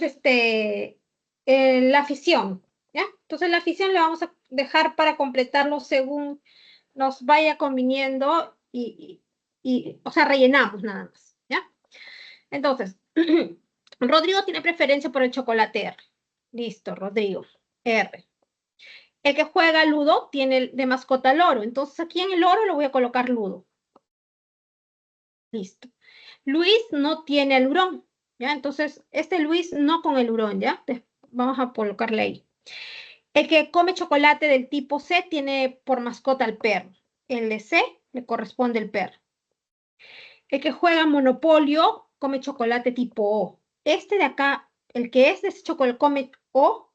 S1: la afición, ¿ya? Entonces la afición la vamos a dejar para completarlo según nos vaya conviniendo o sea, rellenamos nada más, ¿ya? Entonces, Rodrigo tiene preferencia por el chocolate R. Listo, Rodrigo. R. El que juega ludo tiene de mascota loro. Entonces aquí en el loro le voy a colocar ludo. Listo. Luis no tiene el hurón, ¿ya? Entonces, Luis no con el hurón, ¿ya? Vamos a colocarle ahí. El que come chocolate del tipo C tiene por mascota al perro. el de C le corresponde el perro. El que juega Monopolio come chocolate tipo O. Este de acá, el que es de ese chocolate come O,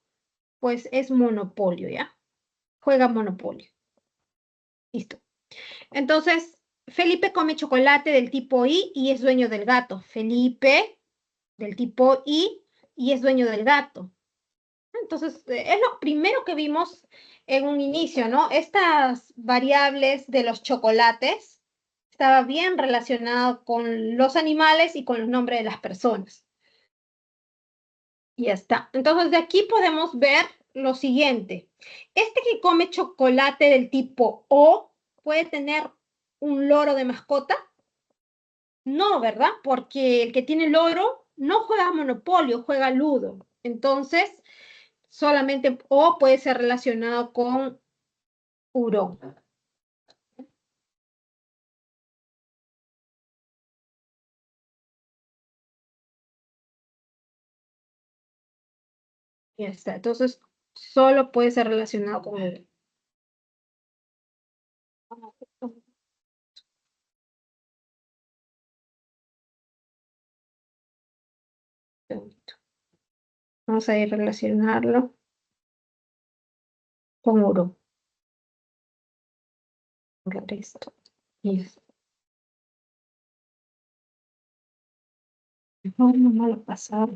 S1: pues es Monopolio, ¿ya? Juega Monopolio. Listo. Entonces, Felipe come chocolate del tipo I y es dueño del gato. Felipe del tipo I y es dueño del gato. Entonces, es lo primero que vimos en un inicio, ¿no? Estas variables de los chocolates estaba bien relacionado con los animales y con los nombres de las personas. Y ya está. Entonces, de aquí podemos ver lo siguiente. Este que come chocolate del tipo O puede tener un loro de mascota. No, ¿verdad? Porque el que tiene loro no juega Monopolio, juega Ludo. Entonces, solamente O puede ser relacionado con hurón. Ya está. Entonces, solo puede ser relacionado con hurón. Vamos a ir a relacionarlo con hurón. Listo. Listo. Mejor no malo pasado.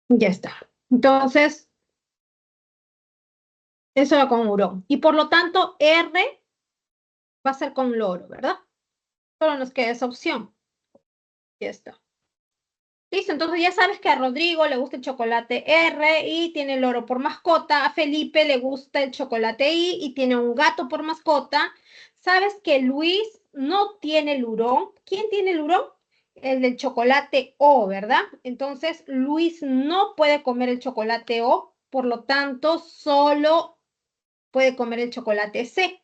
S1: Ya está. Entonces, eso va con hurón. Y por lo tanto, R va a ser con loro, ¿verdad? Solo nos queda esa opción. Ya está. Listo, entonces ya sabes que a Rodrigo le gusta el chocolate R y tiene el loro por mascota. A Felipe le gusta el chocolate I y tiene un gato por mascota. Sabes que Luis no tiene el hurón. ¿Quién tiene el hurón? El del chocolate O, ¿verdad? Entonces Luis no puede comer el chocolate O, por lo tanto solo puede comer el chocolate C.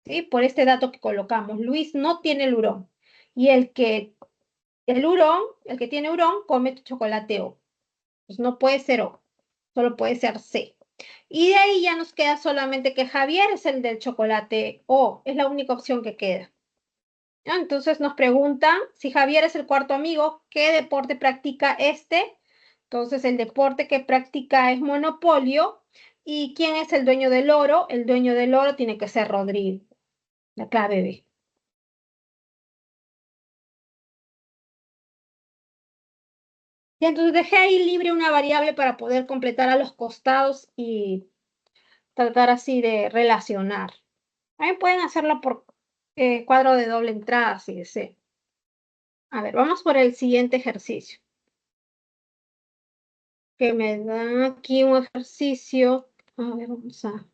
S1: ¿Sí? Por este dato que colocamos. Luis no tiene el hurón. Y el hurón, el que tiene hurón, come chocolate O. Pues no puede ser O, solo puede ser C. Y de ahí ya nos queda solamente que Javier es el del chocolate O, es la única opción que queda. Entonces nos preguntan si Javier es el cuarto amigo, ¿qué deporte practica este? Entonces el deporte que practica es Monopolio. ¿Y quién es el dueño del oro? El dueño del oro tiene que ser Rodrigo, la clave B. Y entonces dejé ahí libre una variable para poder completar a los costados y tratar así de relacionar. También pueden hacerlo por cuadro de doble entrada, si desean. A ver, vamos por el siguiente ejercicio. Que me da aquí un ejercicio. A ver, vamos a...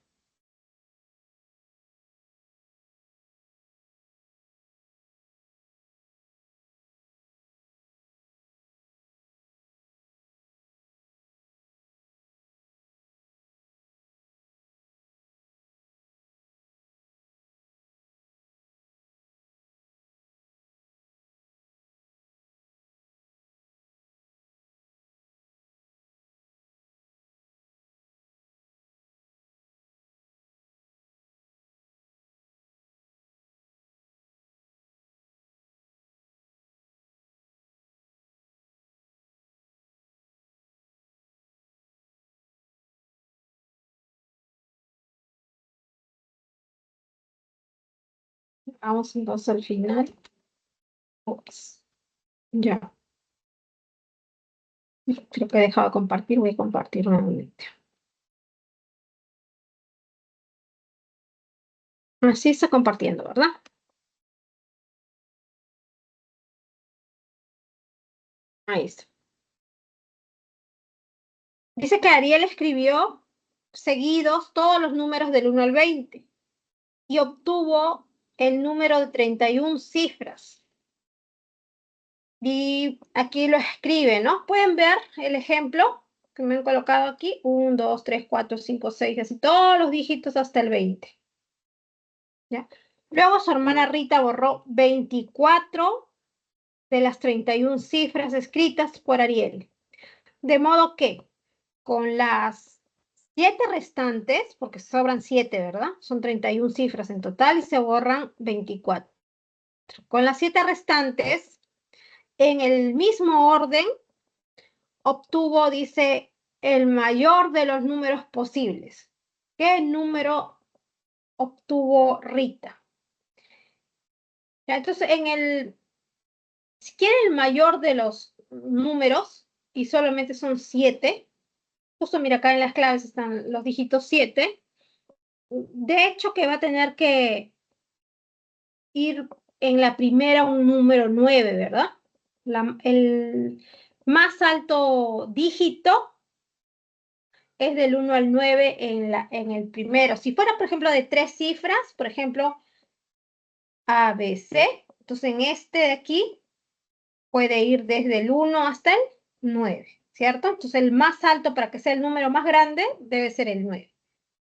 S1: Vamos entonces al final. Ups, ya. Creo que he dejado de compartir. Voy a compartir nuevamente. Así está compartiendo, ¿verdad? Ahí está. Dice que Ariel escribió seguidos todos los números del 1 al 20 y obtuvo el número de 31 cifras. Y aquí lo escribe, ¿no? Pueden ver el ejemplo que me han colocado aquí. 1, 2, 3, 4, 5, 6, así todos los dígitos hasta el 20. ¿Ya? Luego su hermana Rita borró 24 de las 31 cifras escritas por Ariel. De modo que con las 7 restantes, porque sobran 7, ¿verdad? Son 31 cifras en total y se borran 24. Con las 7 restantes, en el mismo orden, obtuvo, dice, el mayor de los números posibles. ¿Qué número obtuvo Rita? Ya, entonces, si quiere el mayor de los números, y solamente son 7, justo mira, acá en las claves están los dígitos 7, de hecho que va a tener que ir en la primera un número 9, ¿verdad? El más alto dígito es del 1 al 9 en el primero. Si fuera, por ejemplo, de 3 cifras, por ejemplo, A, B, C, entonces en este de aquí puede ir desde el 1 hasta el 9, ¿cierto? Entonces el más alto para que sea el número más grande debe ser el 9.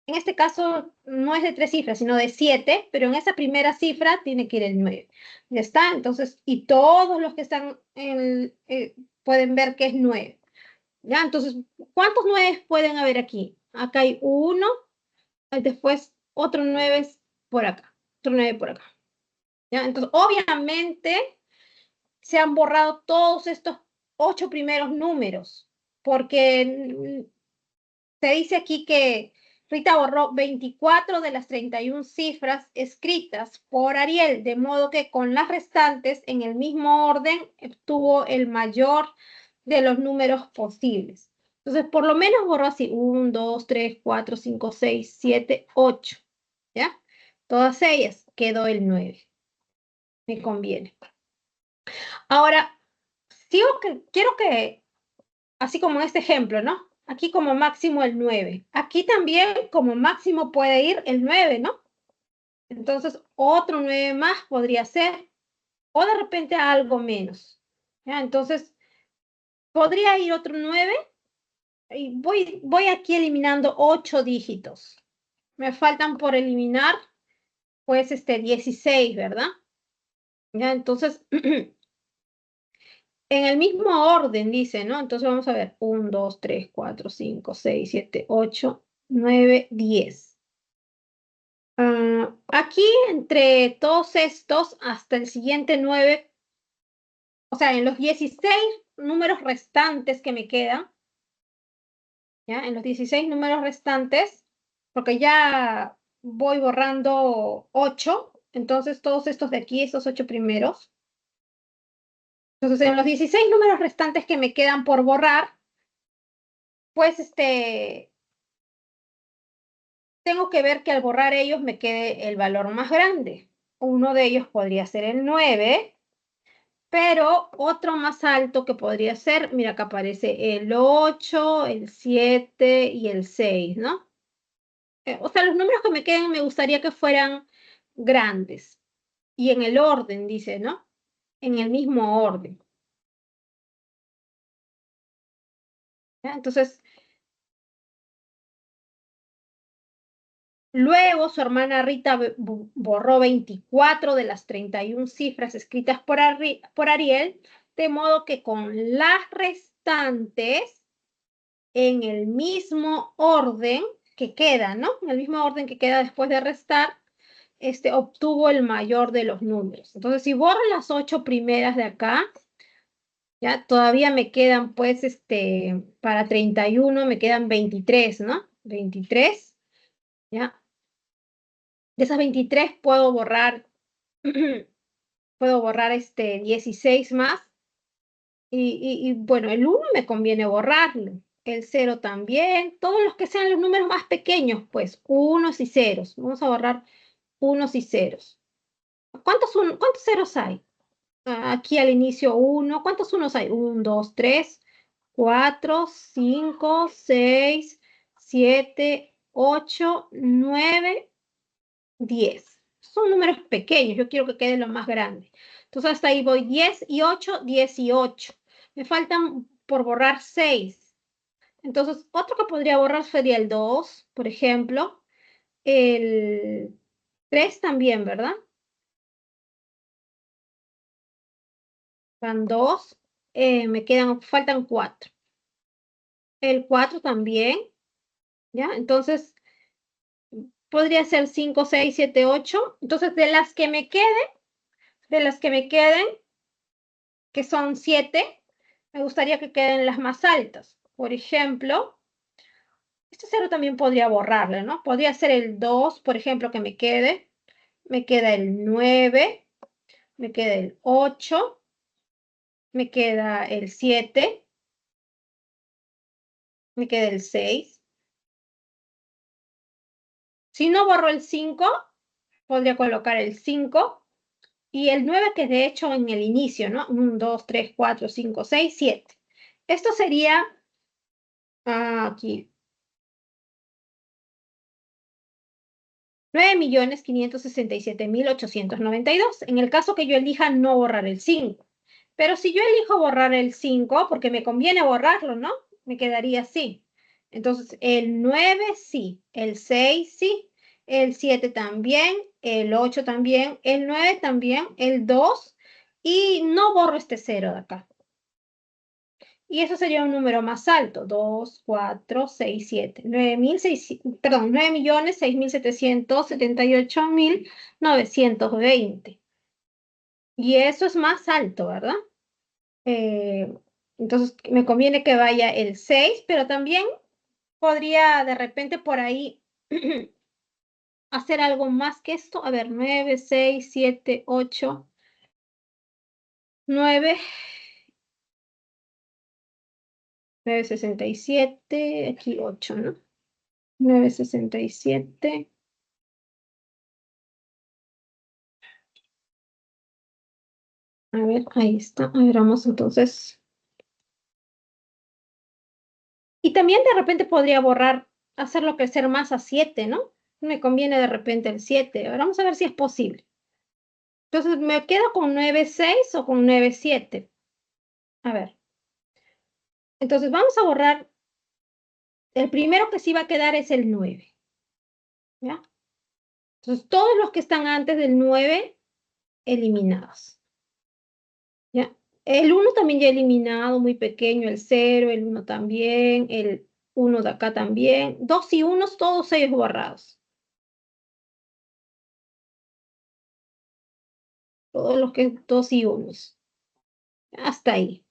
S1: En este caso no es de 3 cifras, sino de 7, pero en esa primera cifra tiene que ir el 9. Ya está, entonces, y todos los que están pueden ver que es 9. ¿Ya? Entonces, ¿cuántos 9 pueden haber aquí? Acá hay uno, después otro 9 por acá, otro 9 por acá. ¿Ya? Entonces, obviamente, se han borrado todos estos 8 primeros números, porque se dice aquí que Rita borró 24 de las 31 cifras escritas por Ariel, de modo que con las restantes, en el mismo orden, obtuvo el mayor de los números posibles. Entonces, por lo menos borró así, 1, 2, 3, 4, 5, 6, 7, 8, ¿ya? Todas ellas, quedó el 9. Me conviene. Ahora, quiero que, así como en este ejemplo, ¿no? Aquí como máximo el 9. Aquí también como máximo puede ir el 9, ¿no? Entonces, otro 9 más podría ser, o de repente algo menos. ¿Ya? Entonces, podría ir otro 9 y voy aquí eliminando 8 dígitos. Me faltan por eliminar, pues, 16, ¿verdad? ¿Ya? Entonces, en el mismo orden, dice, ¿no? Entonces vamos a ver, 1, 2, 3, 4, 5, 6, 7, 8, 9, 10. Aquí, entre todos estos, hasta el siguiente 9, o sea, en los 16 números restantes que me quedan, ¿ya? En los 16 números restantes, porque ya voy borrando 8, entonces todos estos de aquí, estos 8 primeros. Entonces, en los 16 números restantes que me quedan por borrar, pues tengo que ver que al borrar ellos me quede el valor más grande. Uno de ellos podría ser el 9, pero otro más alto que podría ser, mira, acá aparece el 8, el 7 y el 6, ¿no? O sea, los números que me queden me gustaría que fueran grandes. Y en el orden, dice, ¿no? En el mismo orden. ¿Ya? Entonces, luego su hermana Rita borró 24 de las 31 cifras escritas por Ariel, de modo que con las restantes, en el mismo orden que queda, ¿no? En el mismo orden que queda después de restar, obtuvo el mayor de los números. Entonces, si borro las 8 primeras de acá, ya todavía me quedan, pues, para 31 me quedan 23, ¿no? 23, ¿ya? De esas 23 puedo borrar, puedo borrar 16 más. Y bueno, el 1 me conviene borrarlo. El 0 también. Todos los que sean los números más pequeños, pues, unos y ceros. Vamos a borrar unos y ceros. ¿Cuántos ceros hay? Aquí al inicio 1. ¿Cuántos unos hay? 1, 2, 3, 4, 5, 6, 7, 8, 9, 10. Son números pequeños, yo quiero que quede lo más grande. Entonces hasta ahí voy 10 y 8, 18. Me faltan por borrar 6. Entonces, otro que podría borrar sería el 2, por ejemplo. El 3 también, ¿verdad? Van 2. Faltan 4. el 4 también, ¿ya? Entonces, podría ser 5, 6, 7, 8. Entonces, de las que me queden, que son 7, me gustaría que queden las más altas. Por ejemplo, este 0 también podría borrarle, ¿no? Podría ser el 2, por ejemplo, que me quede. Me queda el 9, me queda el 8, me queda el 7, me queda el 6. Si no borro el 5, podría colocar el 5 y el 9, que de hecho en el inicio, ¿no? 1, 2, 3, 4, 5, 6, 7. Esto sería aquí 9.567.892, en el caso que yo elija no borrar el 5. Pero si yo elijo borrar el 5, porque me conviene borrarlo, ¿no? Me quedaría así. Entonces, el 9 sí, el 6 sí, el 7 también, el 8 también, el 9 también, el 2, y no borro este 0 de acá. Y eso sería un número más alto, 2, 4, 6, 7, 9.678.920. Y eso es más alto, ¿verdad? Eh, entonces me conviene que vaya el 6, pero también podría de repente por ahí hacer algo más que esto. A ver, 9, 6, 7, 8, 9, 967, aquí 8, ¿no? 967. A ver, ahí está. A ver, vamos entonces. Y también de repente podría borrar, hacerlo crecer más a 7, ¿no? Me conviene de repente el 7. Ahora vamos a ver si es posible. Entonces, ¿me quedo con 9,6 o con 9,7? A ver. Entonces, vamos a borrar. El primero que sí va a quedar es el 9. ¿Ya? Entonces, todos los que están antes del 9, eliminados. ¿Ya? El 1 también ya eliminado, muy pequeño, el 0, el 1 también, el 1 de acá también. 2 y 1, todos ellos borrados. Todos los que 2 y 1. Hasta ahí.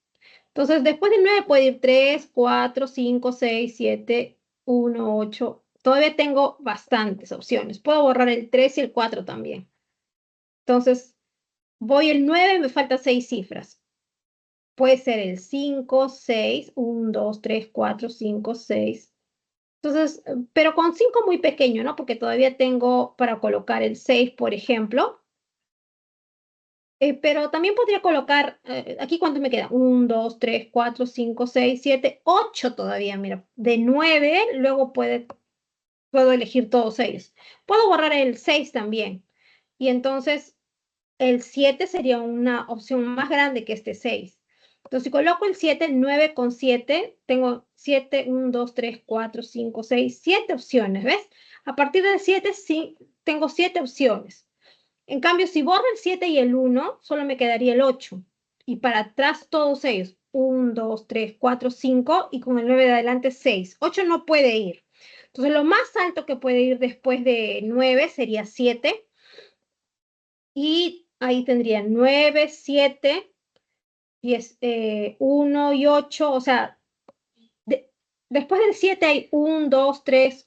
S1: Entonces, después del 9 puede ir 3, 4, 5, 6, 7, 1, 8. Todavía tengo bastantes opciones. Puedo borrar el 3 y el 4 también. Entonces, voy el 9, me faltan 6 cifras. Puede ser el 5, 6, 1, 2, 3, 4, 5, 6. Entonces, pero con 5 muy pequeño, ¿no? Porque todavía tengo para colocar el 6, por ejemplo. Pero también podría colocar, aquí cuánto me queda, 1, 2, 3, 4, 5, 6, 7, 8 todavía, mira, de 9, luego puedo elegir todos ellos. Puedo borrar el 6 también, y entonces el 7 sería una opción más grande que este 6. Entonces, si coloco el 7, 9 con 7, tengo 7, 1, 2, 3, 4, 5, 6, 7 opciones, ¿ves? A partir del 7, sí, tengo 7 opciones. En cambio, si borro el 7 y el 1, solo me quedaría el 8. Y para atrás todos ellos. 1, 2, 3, 4, 5 y con el 9 de adelante 6. 8 no puede ir. Entonces, lo más alto que puede ir después de 9 sería 7. Y ahí tendría 9, 7, 1 y 8. O sea, de- después del 7 hay 1, 2, 3.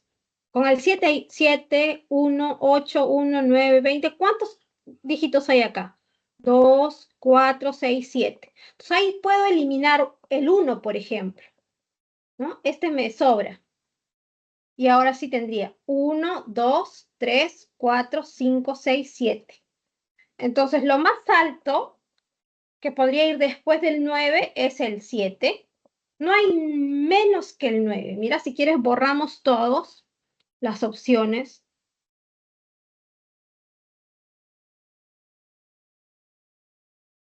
S1: Con el 7 hay 7, 1, 8, 1, 9, 20. ¿Cuántos dígitos hay acá? 2, 4, 6, 7. Entonces ahí puedo eliminar el 1, por ejemplo, ¿no? Este me sobra. Y ahora sí tendría 1, 2, 3, 4, 5, 6, 7. Entonces lo más alto que podría ir después del 9 es el 7. No hay menos que el 9. Mira, si quieres borramos todos las opciones.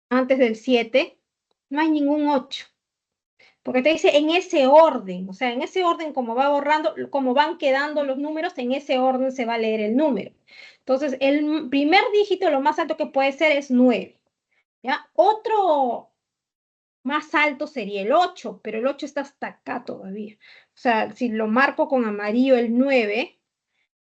S1: Antes del 7 no hay ningún 8, porque te dice en ese orden, o sea, en ese orden como va borrando, como van quedando los números, en ese orden se va a leer el número. Entonces, el primer dígito, lo más alto que puede ser es 9. ¿Ya? más alto sería el 8, pero el 8 está hasta acá todavía. O sea, si lo marco con amarillo el 9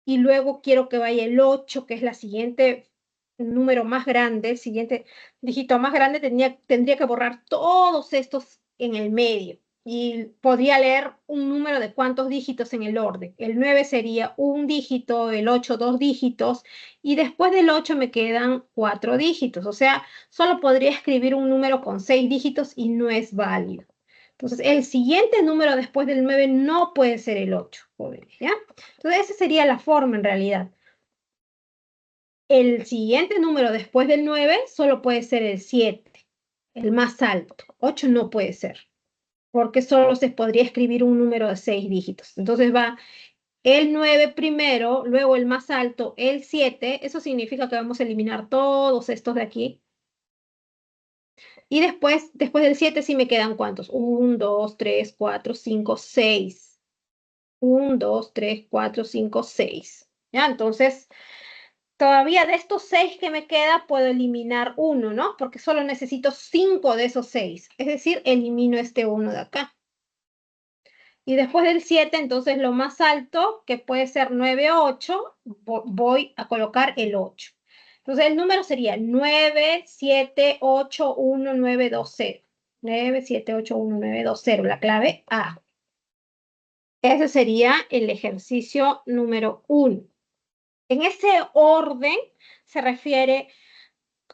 S1: y luego quiero que vaya el 8, que es la siguiente número más grande, el siguiente dígito más grande, tendría que borrar todos estos en el medio. Y podría leer un número de cuántos dígitos en el orden. El 9 sería un dígito, el 8 dos dígitos, y después del 8 me quedan 4 dígitos. O sea, solo podría escribir un número con 6 dígitos y no es válido. Entonces, el siguiente número después del 9 no puede ser el 8, jóvenes, ¿ya? Entonces, esa sería la forma en realidad. El siguiente número después del 9 solo puede ser el 7, el más alto. 8 no puede ser, porque solo se podría escribir un número de 6 dígitos. Entonces va el 9 primero, luego el más alto, el 7. Eso significa que vamos a eliminar todos estos de aquí. Y después del 7 sí me quedan ¿cuántos? 1, 2, 3, 4, 5, 6. 1, 2, 3, 4, 5, 6. ¿Ya? Entonces, todavía de estos 6 que me queda, puedo eliminar uno, ¿no? Porque solo necesito 5 de esos 6. Es decir, elimino este uno de acá. Y después del 7, entonces lo más alto, que puede ser 9, 8, voy a colocar el 8. Entonces el número sería 9, 7, 8, 1, 9, 2, 0. 9, 7, 8, 1, 9, 2, 0. La clave A. Ese sería el ejercicio número 1. En ese orden se refiere,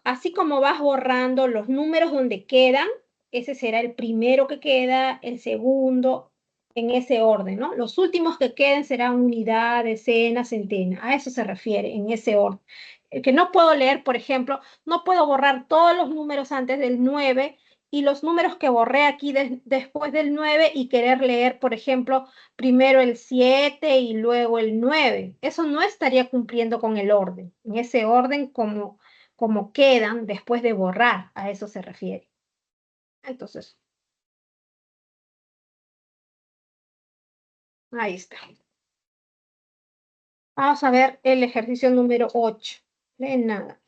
S1: así como vas borrando los números donde quedan, ese será el primero que queda, el segundo, en ese orden, ¿no? Los últimos que queden serán unidad, decena, centena. A eso se refiere, en ese orden. El que no puedo leer, por ejemplo, no puedo borrar todos los números antes del 9 y los números que borré aquí después del 9 y querer leer, por ejemplo, primero el 7 y luego el 9. Eso no estaría cumpliendo con el orden. En ese orden, como quedan después de borrar, a eso se refiere. Entonces, ahí está. Vamos a ver el ejercicio número 8. Nada.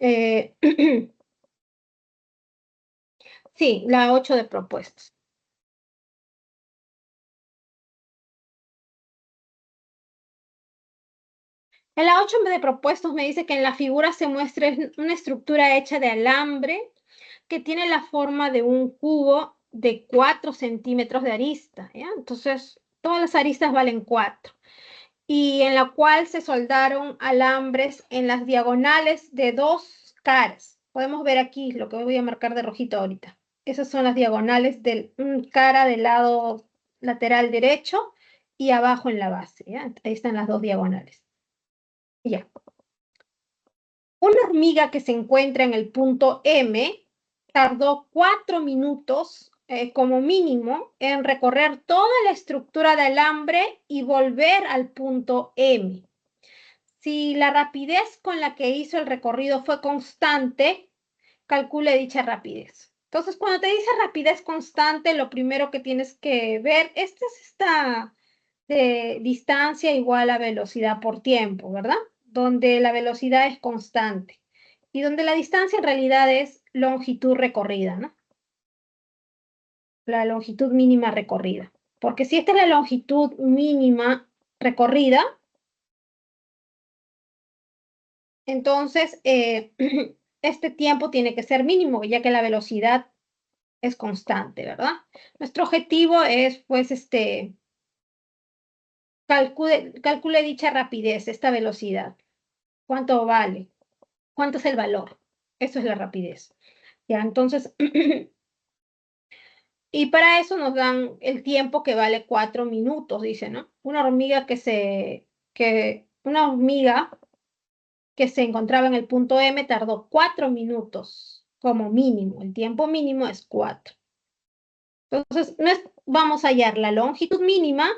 S1: Sí, la 8 de propuestas. En la 8 de propuestos me dice que en la figura se muestra una estructura hecha de alambre que tiene la forma de un cubo de 4 centímetros de arista, ¿ya? Entonces, todas las aristas valen 4. Y en la cual se soldaron alambres en las diagonales de dos caras. Podemos ver aquí lo que voy a marcar de rojito ahorita. Esas son las diagonales de cara del lado lateral derecho y abajo en la base, ¿ya? Ahí están las dos diagonales. Ya. Una hormiga que se encuentra en el punto M tardó 4 minutos como mínimo en recorrer toda la estructura de alambre y volver al punto M. Si la rapidez con la que hizo el recorrido fue constante, calcule dicha rapidez. Entonces, cuando te dice rapidez constante, lo primero que tienes que ver, esta es esta de distancia igual a velocidad por tiempo, ¿verdad? Donde la velocidad es constante y donde la distancia en realidad es longitud recorrida, ¿no? La longitud mínima recorrida. Porque si esta es la longitud mínima recorrida, entonces este tiempo tiene que ser mínimo, ya que la velocidad es constante, ¿verdad? Nuestro objetivo es, pues, calcule dicha rapidez, esta velocidad. ¿Cuánto vale? ¿Cuánto es el valor? Eso es la rapidez. Ya, entonces, y para eso nos dan el tiempo que vale 4 minutos, dice, ¿no? Una hormiga que se encontraba en el punto M tardó 4 minutos como mínimo. El tiempo mínimo es 4. Entonces, vamos a hallar la longitud mínima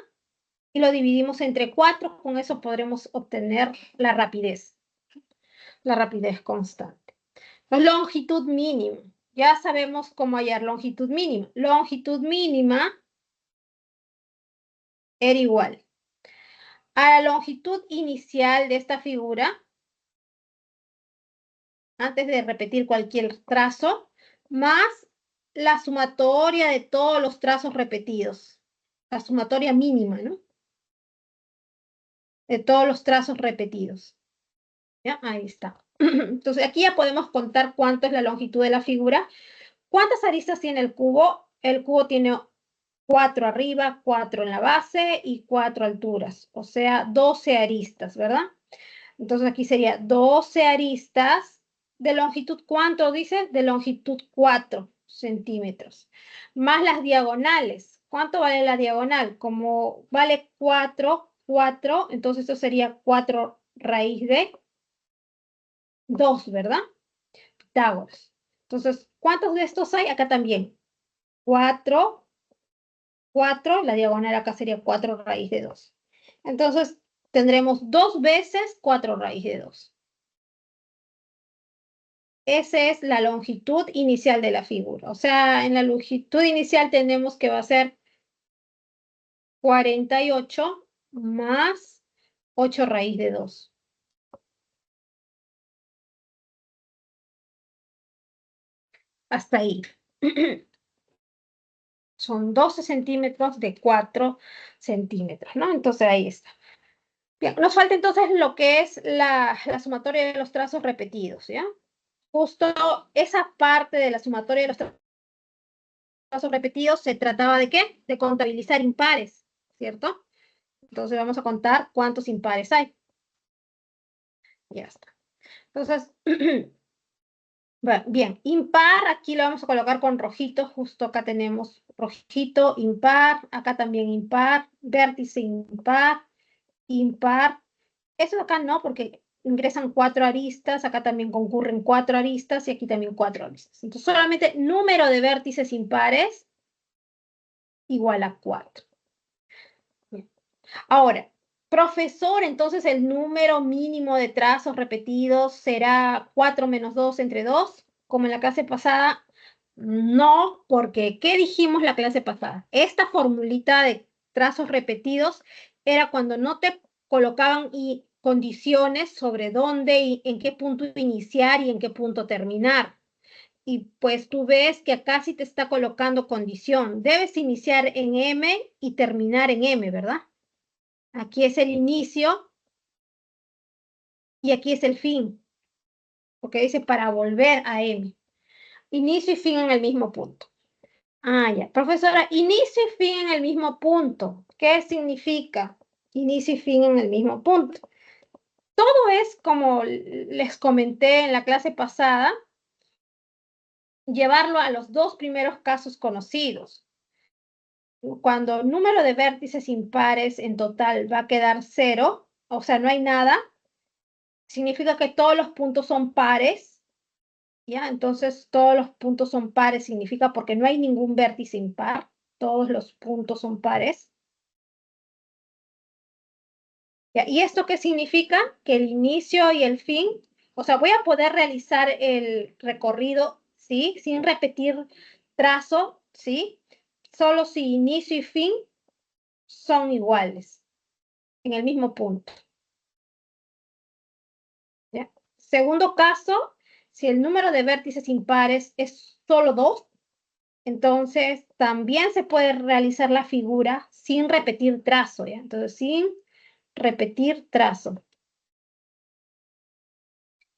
S1: y lo dividimos entre 4. Con eso podremos obtener la rapidez constante. La longitud mínima. Ya sabemos cómo hallar longitud mínima. Longitud mínima era igual a la longitud inicial de esta figura, antes de repetir cualquier trazo, más la sumatoria de todos los trazos repetidos. La sumatoria mínima, ¿no? De todos los trazos repetidos. ¿Ya? Ahí está. Entonces, aquí ya podemos contar cuánto es la longitud de la figura. ¿Cuántas aristas tiene el cubo? El cubo tiene 4 arriba, 4 en la base y 4 alturas. O sea, 12 aristas, ¿verdad? Entonces, aquí sería 12 aristas de longitud, ¿cuánto dice? De longitud 4 centímetros. Más las diagonales. ¿Cuánto vale la diagonal? Como vale 4, 4, entonces esto sería 4 raíz de 2, ¿verdad? Pitágoras. Entonces, ¿cuántos de estos hay? Acá también. 4, 4, la diagonal acá sería 4 raíz de 2. Entonces, tendremos 2 veces 4 raíz de 2. Esa es la longitud inicial de la figura. O sea, en la longitud inicial tenemos que va a ser 48 más 8 raíz de 2. Hasta ahí. Son 12 centímetros de 4 centímetros, ¿no? Entonces ahí está. Bien, nos falta entonces lo que es la sumatoria de los trazos repetidos, ¿ya? Justo esa parte de la sumatoria de los trazos repetidos se trataba de ¿qué? De contabilizar impares, ¿cierto? Entonces vamos a contar cuántos impares hay. Ya está. Entonces, bueno, bien, impar, aquí lo vamos a colocar con rojito, justo acá tenemos rojito, impar, acá también impar, vértice impar, impar. Eso acá no, porque ingresan 4 aristas, acá también concurren 4 aristas y aquí también 4 aristas. Entonces, solamente número de vértices impares igual a 4. Ahora, profesor, entonces el número mínimo de trazos repetidos será 4 menos 2 entre 2, como en la clase pasada. No, porque ¿qué dijimos la clase pasada? Esta formulita de trazos repetidos era cuando no te colocaban condiciones sobre dónde y en qué punto iniciar y en qué punto terminar. Y pues tú ves que acá sí te está colocando condición. Debes iniciar en M y terminar en M, ¿verdad? Aquí es el inicio y aquí es el fin, porque dice para volver a M. Inicio y fin en el mismo punto. Ah, ya. Profesora, inicio y fin en el mismo punto. ¿Qué significa inicio y fin en el mismo punto? Todo es como les comenté en la clase pasada, llevarlo a los 2 primeros casos conocidos. Cuando el número de vértices impares en total va a quedar 0, o sea, no hay nada, significa que todos los puntos son pares, ¿ya? Entonces todos los puntos son pares, significa porque no hay ningún vértice impar, todos los puntos son pares. ¿Ya? ¿Y esto qué significa? Que el inicio y el fin, o sea, voy a poder realizar el recorrido, ¿sí? Sin repetir trazo, ¿sí? Solo si inicio y fin son iguales, en el mismo punto. ¿Ya? Segundo caso, si el número de vértices impares es solo 2, entonces también se puede realizar la figura sin repetir trazo, ¿ya? Entonces, sin repetir trazo.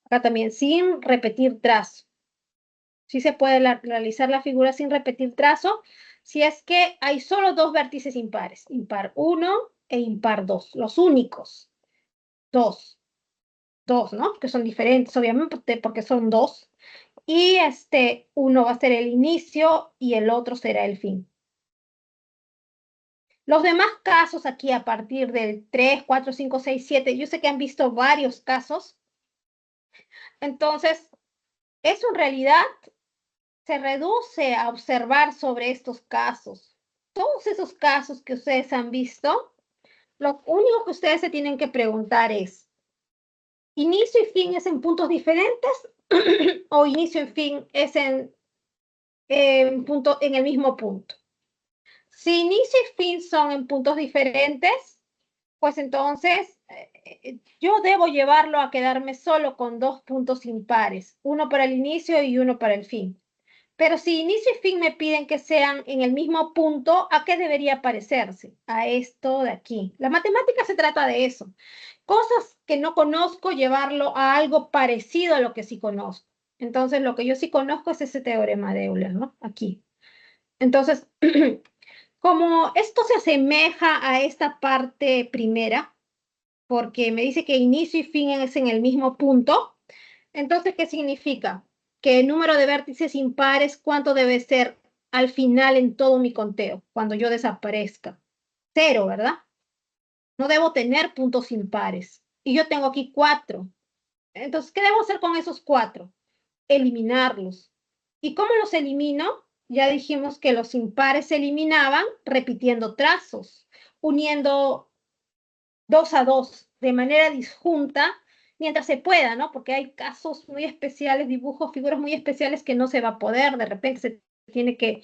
S1: Acá también, sin repetir trazo. Sí se puede realizar la figura sin repetir trazo si es que hay solo 2 vértices impares, impar 1 e impar 2, los únicos. 2, 2, ¿no? Que son diferentes, obviamente, porque son 2. Y uno va a ser el inicio y el otro será el fin. Los demás casos aquí a partir del 3, 4, 5, 6, 7, yo sé que han visto varios casos. Entonces, eso en realidad se reduce a observar sobre estos casos. Todos esos casos que ustedes han visto, lo único que ustedes se tienen que preguntar es, ¿inicio y fin es en puntos diferentes o inicio y fin es en el mismo punto? Si inicio y fin son en puntos diferentes, pues entonces yo debo llevarlo a quedarme solo con 2 puntos impares, uno para el inicio y uno para el fin. Pero si inicio y fin me piden que sean en el mismo punto, ¿a qué debería parecerse? A esto de aquí. La matemática se trata de eso. Cosas que no conozco, llevarlo a algo parecido a lo que sí conozco. Entonces, lo que yo sí conozco es ese teorema de Euler, ¿no? Aquí. Entonces, como esto se asemeja a esta parte primera, porque me dice que inicio y fin es en el mismo punto, entonces, ¿qué significa? Que el número de vértices impares, ¿cuánto debe ser al final en todo mi conteo, cuando yo desaparezca? Cero, ¿verdad? No debo tener puntos impares. Y yo tengo aquí 4. Entonces, ¿qué debo hacer con esos 4? Eliminarlos. ¿Y cómo los elimino? Ya dijimos que los impares se eliminaban repitiendo trazos, uniendo 2 a 2 de manera disjunta mientras se pueda, ¿no? Porque hay casos muy especiales, dibujos, figuras muy especiales que no se va a poder, de repente se tiene que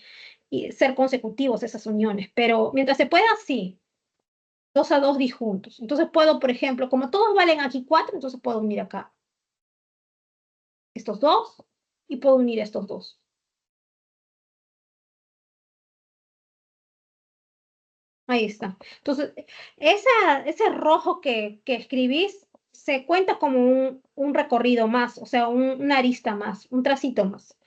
S1: ser consecutivos esas uniones, pero mientras se pueda, sí, 2 a 2 disjuntos. Entonces puedo, por ejemplo, como todos valen aquí 4, entonces puedo unir acá estos dos y puedo unir estos dos. Ahí está. Entonces, ese rojo que escribís se cuenta como un recorrido más, o sea, una arista más, un tracito más.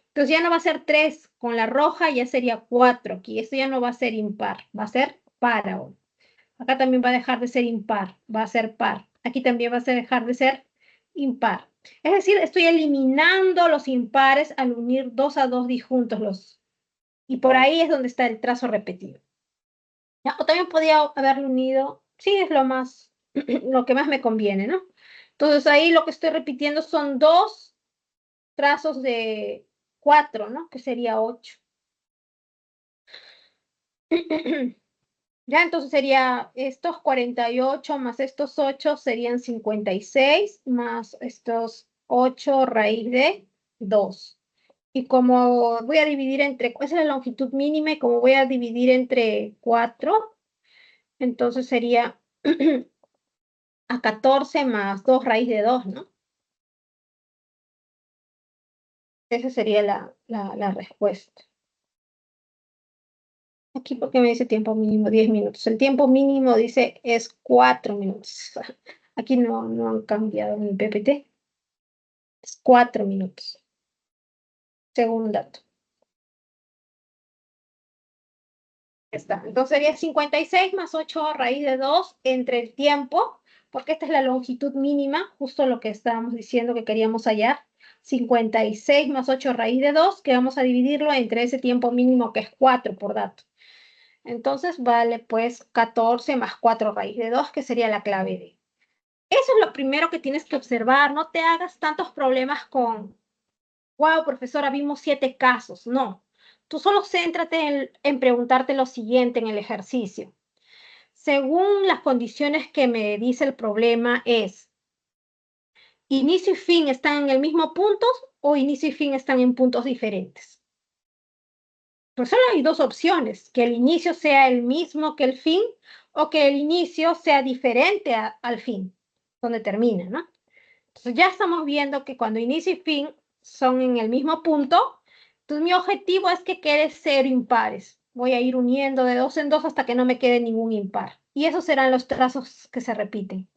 S1: Entonces ya no va a ser 3 con la roja, ya sería 4 aquí. Esto ya no va a ser impar, va a ser par ahora. Acá también va a dejar de ser impar, va a ser par. Aquí también va a dejar de ser impar. Es decir, estoy eliminando los impares al unir 2 a 2 disjuntos y por ahí es donde está el trazo repetido. ¿Ya? O también podía haberlo unido, sí, es lo más, lo que más me conviene, ¿no? Entonces ahí lo que estoy repitiendo son 2 trazos de 4, ¿no? Que sería 8. Ya, entonces sería estos 48 más estos 8 serían 56 más estos 8 raíz de 2. Y como voy a dividir entre, esa es la longitud mínima y como voy a dividir entre 4, entonces sería a 14 más 2 raíz de 2, ¿no? Esa sería la respuesta. Aquí porque me dice tiempo mínimo 10 minutos. El tiempo mínimo dice es 4 minutos. Aquí no han cambiado en el PPT. Es 4 minutos, según un dato. Está. Entonces sería 56 más 8 raíz de 2 entre el tiempo, porque esta es la longitud mínima, justo lo que estábamos diciendo que queríamos hallar. 56 más 8 raíz de 2, que vamos a dividirlo entre ese tiempo mínimo que es 4 por dato. Entonces vale pues 14 más 4 raíz de 2, que sería la clave D. Eso es lo primero que tienes que observar. No te hagas tantos problemas con, wow, profesora, vimos 7 casos. No, tú solo céntrate en preguntarte lo siguiente en el ejercicio. Según las condiciones que me dice el problema es, ¿inicio y fin están en el mismo punto o inicio y fin están en puntos diferentes? Pues solo hay 2 opciones, que el inicio sea el mismo que el fin o que el inicio sea diferente al fin, donde termina, ¿no? Entonces ya estamos viendo que cuando inicio y fin son en el mismo punto, entonces mi objetivo es que quede 0 impares. Voy a ir uniendo de 2 en 2 hasta que no me quede ningún impar. Y esos serán los trazos que se repiten.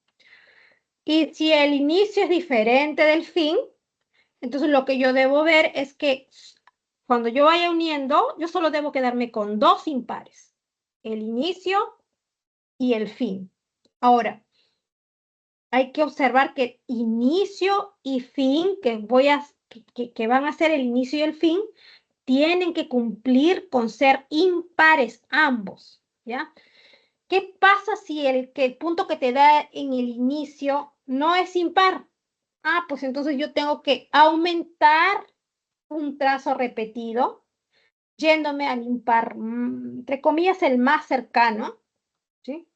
S1: Y si el inicio es diferente del fin, entonces lo que yo debo ver es que cuando yo vaya uniendo, yo solo debo quedarme con 2 impares. El inicio y el fin. Ahora, hay que observar que inicio y fin, que van a ser el inicio y el fin, tienen que cumplir con ser impares ambos, ¿ya? ¿Qué pasa si el punto que te da en el inicio no es impar? Ah, pues entonces yo tengo que aumentar un trazo repetido, yéndome al impar, entre comillas, el más cercano, ¿sí?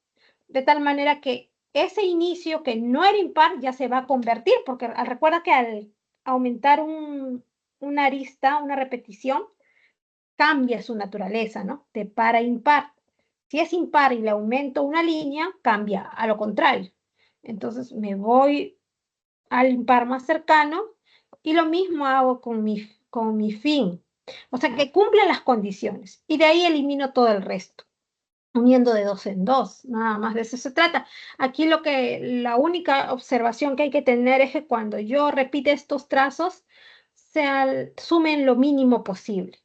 S1: De tal manera que ese inicio que no era impar ya se va a convertir, porque recuerda que al aumentar una arista, una repetición, cambia su naturaleza, ¿no? De par a impar. Si es impar y le aumento una línea, cambia a lo contrario. Entonces me voy al impar más cercano y lo mismo hago con mi fin. O sea, que cumplen las condiciones. Y de ahí elimino todo el resto, uniendo de dos en dos. Nada más de eso se trata. Aquí la única observación que hay que tener es que cuando yo repite estos trazos, sumen lo mínimo posible.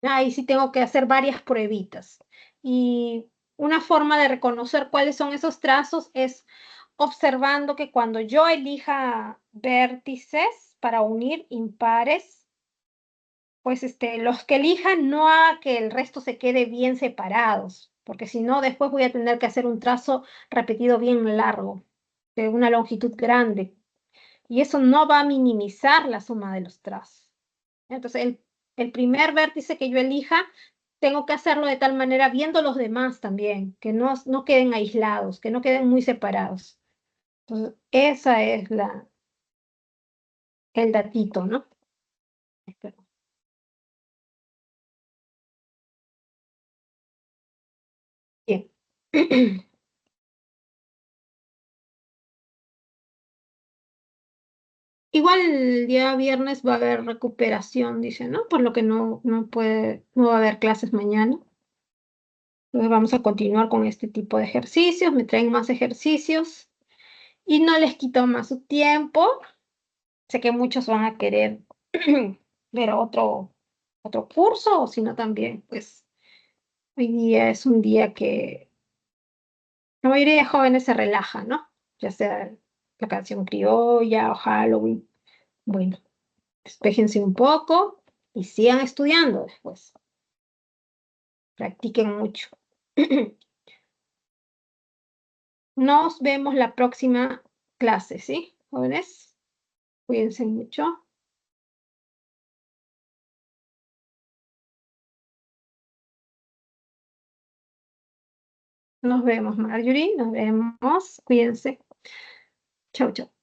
S1: Ahí sí tengo que hacer varias pruebitas. Y una forma de reconocer cuáles son esos trazos es observando que cuando yo elija vértices para unir impares, pues los que elijan no haga que el resto se quede bien separados, porque si no, después voy a tener que hacer un trazo repetido bien largo, de una longitud grande, y eso no va a minimizar la suma de los trazos. Entonces, el primer vértice que yo elija, tengo que hacerlo de tal manera, viendo los demás también, que no queden aislados, que no queden muy separados. Entonces, esa es el datito, ¿no? Espera. Bien. Igual el día viernes va a haber recuperación, dice, ¿no? Por lo que no va a haber clases mañana. Entonces vamos a continuar con este tipo de ejercicios, me traen más ejercicios y no les quito más su tiempo. Sé que muchos van a querer ver otro curso, o si no también, pues hoy día es un día que la mayoría de jóvenes se relaja, ¿no? Ya sea la canción criolla o Halloween. Bueno, despéjense un poco y sigan estudiando después. Practiquen mucho. Nos vemos la próxima clase, ¿sí? Jóvenes, cuídense mucho. Nos vemos, Marjorie. Nos vemos. Cuídense. Chau, chau.